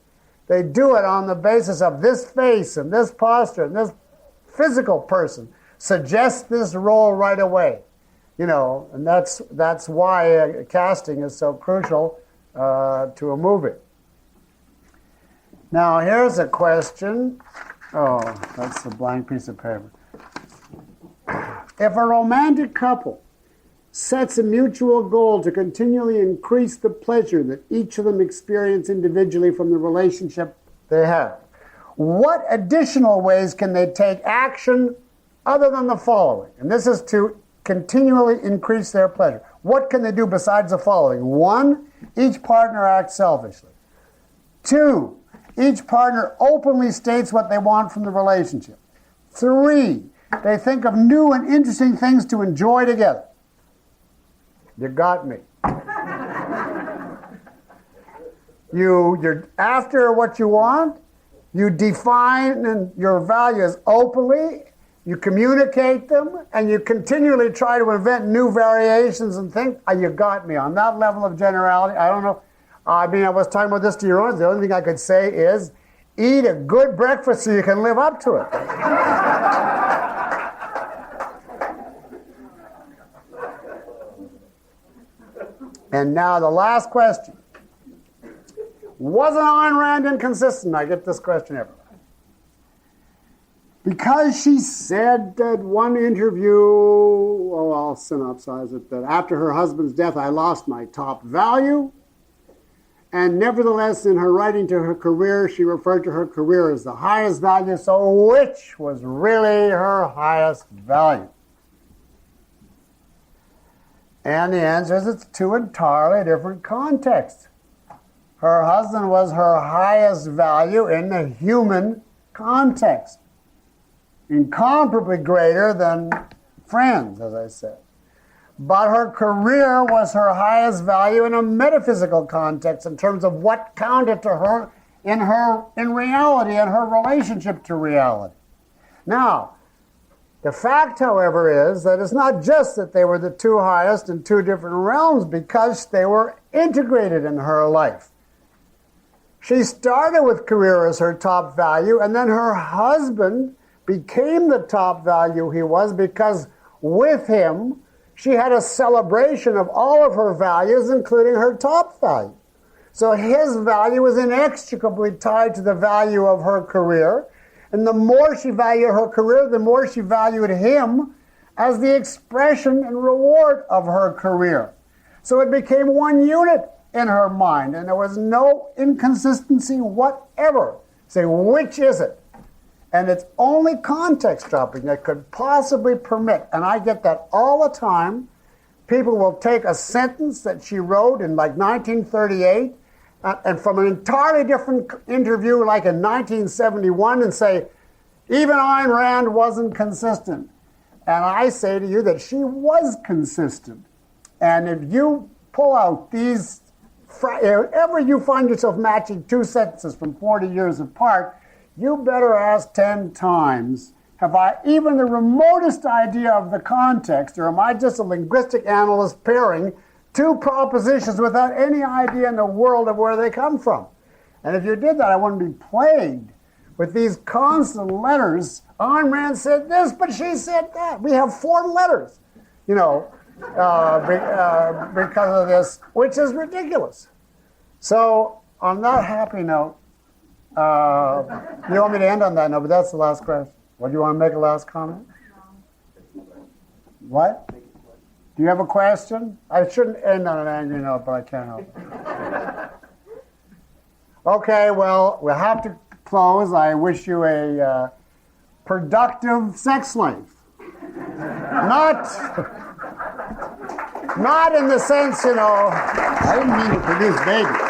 S1: They do it on the basis of this face and this posture and this physical person suggests this role right away. And that's why casting is so crucial to a movie. Now, here's a question. Oh, that's a blank piece of paper. If a romantic couple sets a mutual goal to continually increase the pleasure that each of them experience individually from the relationship they have. What additional ways can they take action other than the following? And this is to continually increase their pleasure. What can they do besides the following? 1, each partner acts selfishly. 2, each partner openly states what they want from the relationship. 3, they think of new and interesting things to enjoy together. You got me. You're after what you want. You define your values openly. You communicate them, and you continually try to invent new variations and think, you got me. On that level of generality, I don't know. I mean, I was talking about this to your own. The only thing I could say is, eat a good breakfast so you can live up to it. And now the last question. Wasn't Ayn Rand inconsistent? I get this question everywhere. Because she said at one interview, I'll synopsize it, that after her husband's death, I lost my top value. And nevertheless, in her writing to her career, she referred to her career as the highest value. So which was really her highest value? And the answer is it's 2 entirely different contexts. Her husband was her highest value in the human context, incomparably greater than friends, as I said. But her career was her highest value in a metaphysical context in terms of what counted to her in reality and her relationship to reality. Now, the fact, however, is that it's not just that they were the 2 highest in 2 different realms, because they were integrated in her life. She started with career as her top value, and then her husband became the top value he was, because with him, she had a celebration of all of her values, including her top value. So his value was inextricably tied to the value of her career. And the more she valued her career, the more she valued him as the expression and reward of her career. So it became one unit in her mind, and there was no inconsistency whatever. Say, which is it? And it's only context dropping that could possibly permit, and I get that all the time, people will take a sentence that she wrote in like 1938 and from an entirely different interview like in 1971 and say, even Ayn Rand wasn't consistent. And I say to you that she was consistent. And if you pull out these, if ever you find yourself matching 2 sentences from 40 years apart, you better ask 10 times, have I even the remotest idea of the context, or am I just a linguistic analyst pairing 2 propositions without any idea in the world of where they come from? And if you did that, I wouldn't be plagued with these constant letters. Ayn Rand said this, but she said that. We have 4 letters, because of this, which is ridiculous. So on that happy note, you want me to end on that note, but that's the last question. What, do you want to make a last comment? What? Do you have a question? I shouldn't end on an angry note, but I can't help it. Okay, well, we'll have to close. I wish you a productive sex life. Not in the sense, I didn't mean to produce babies.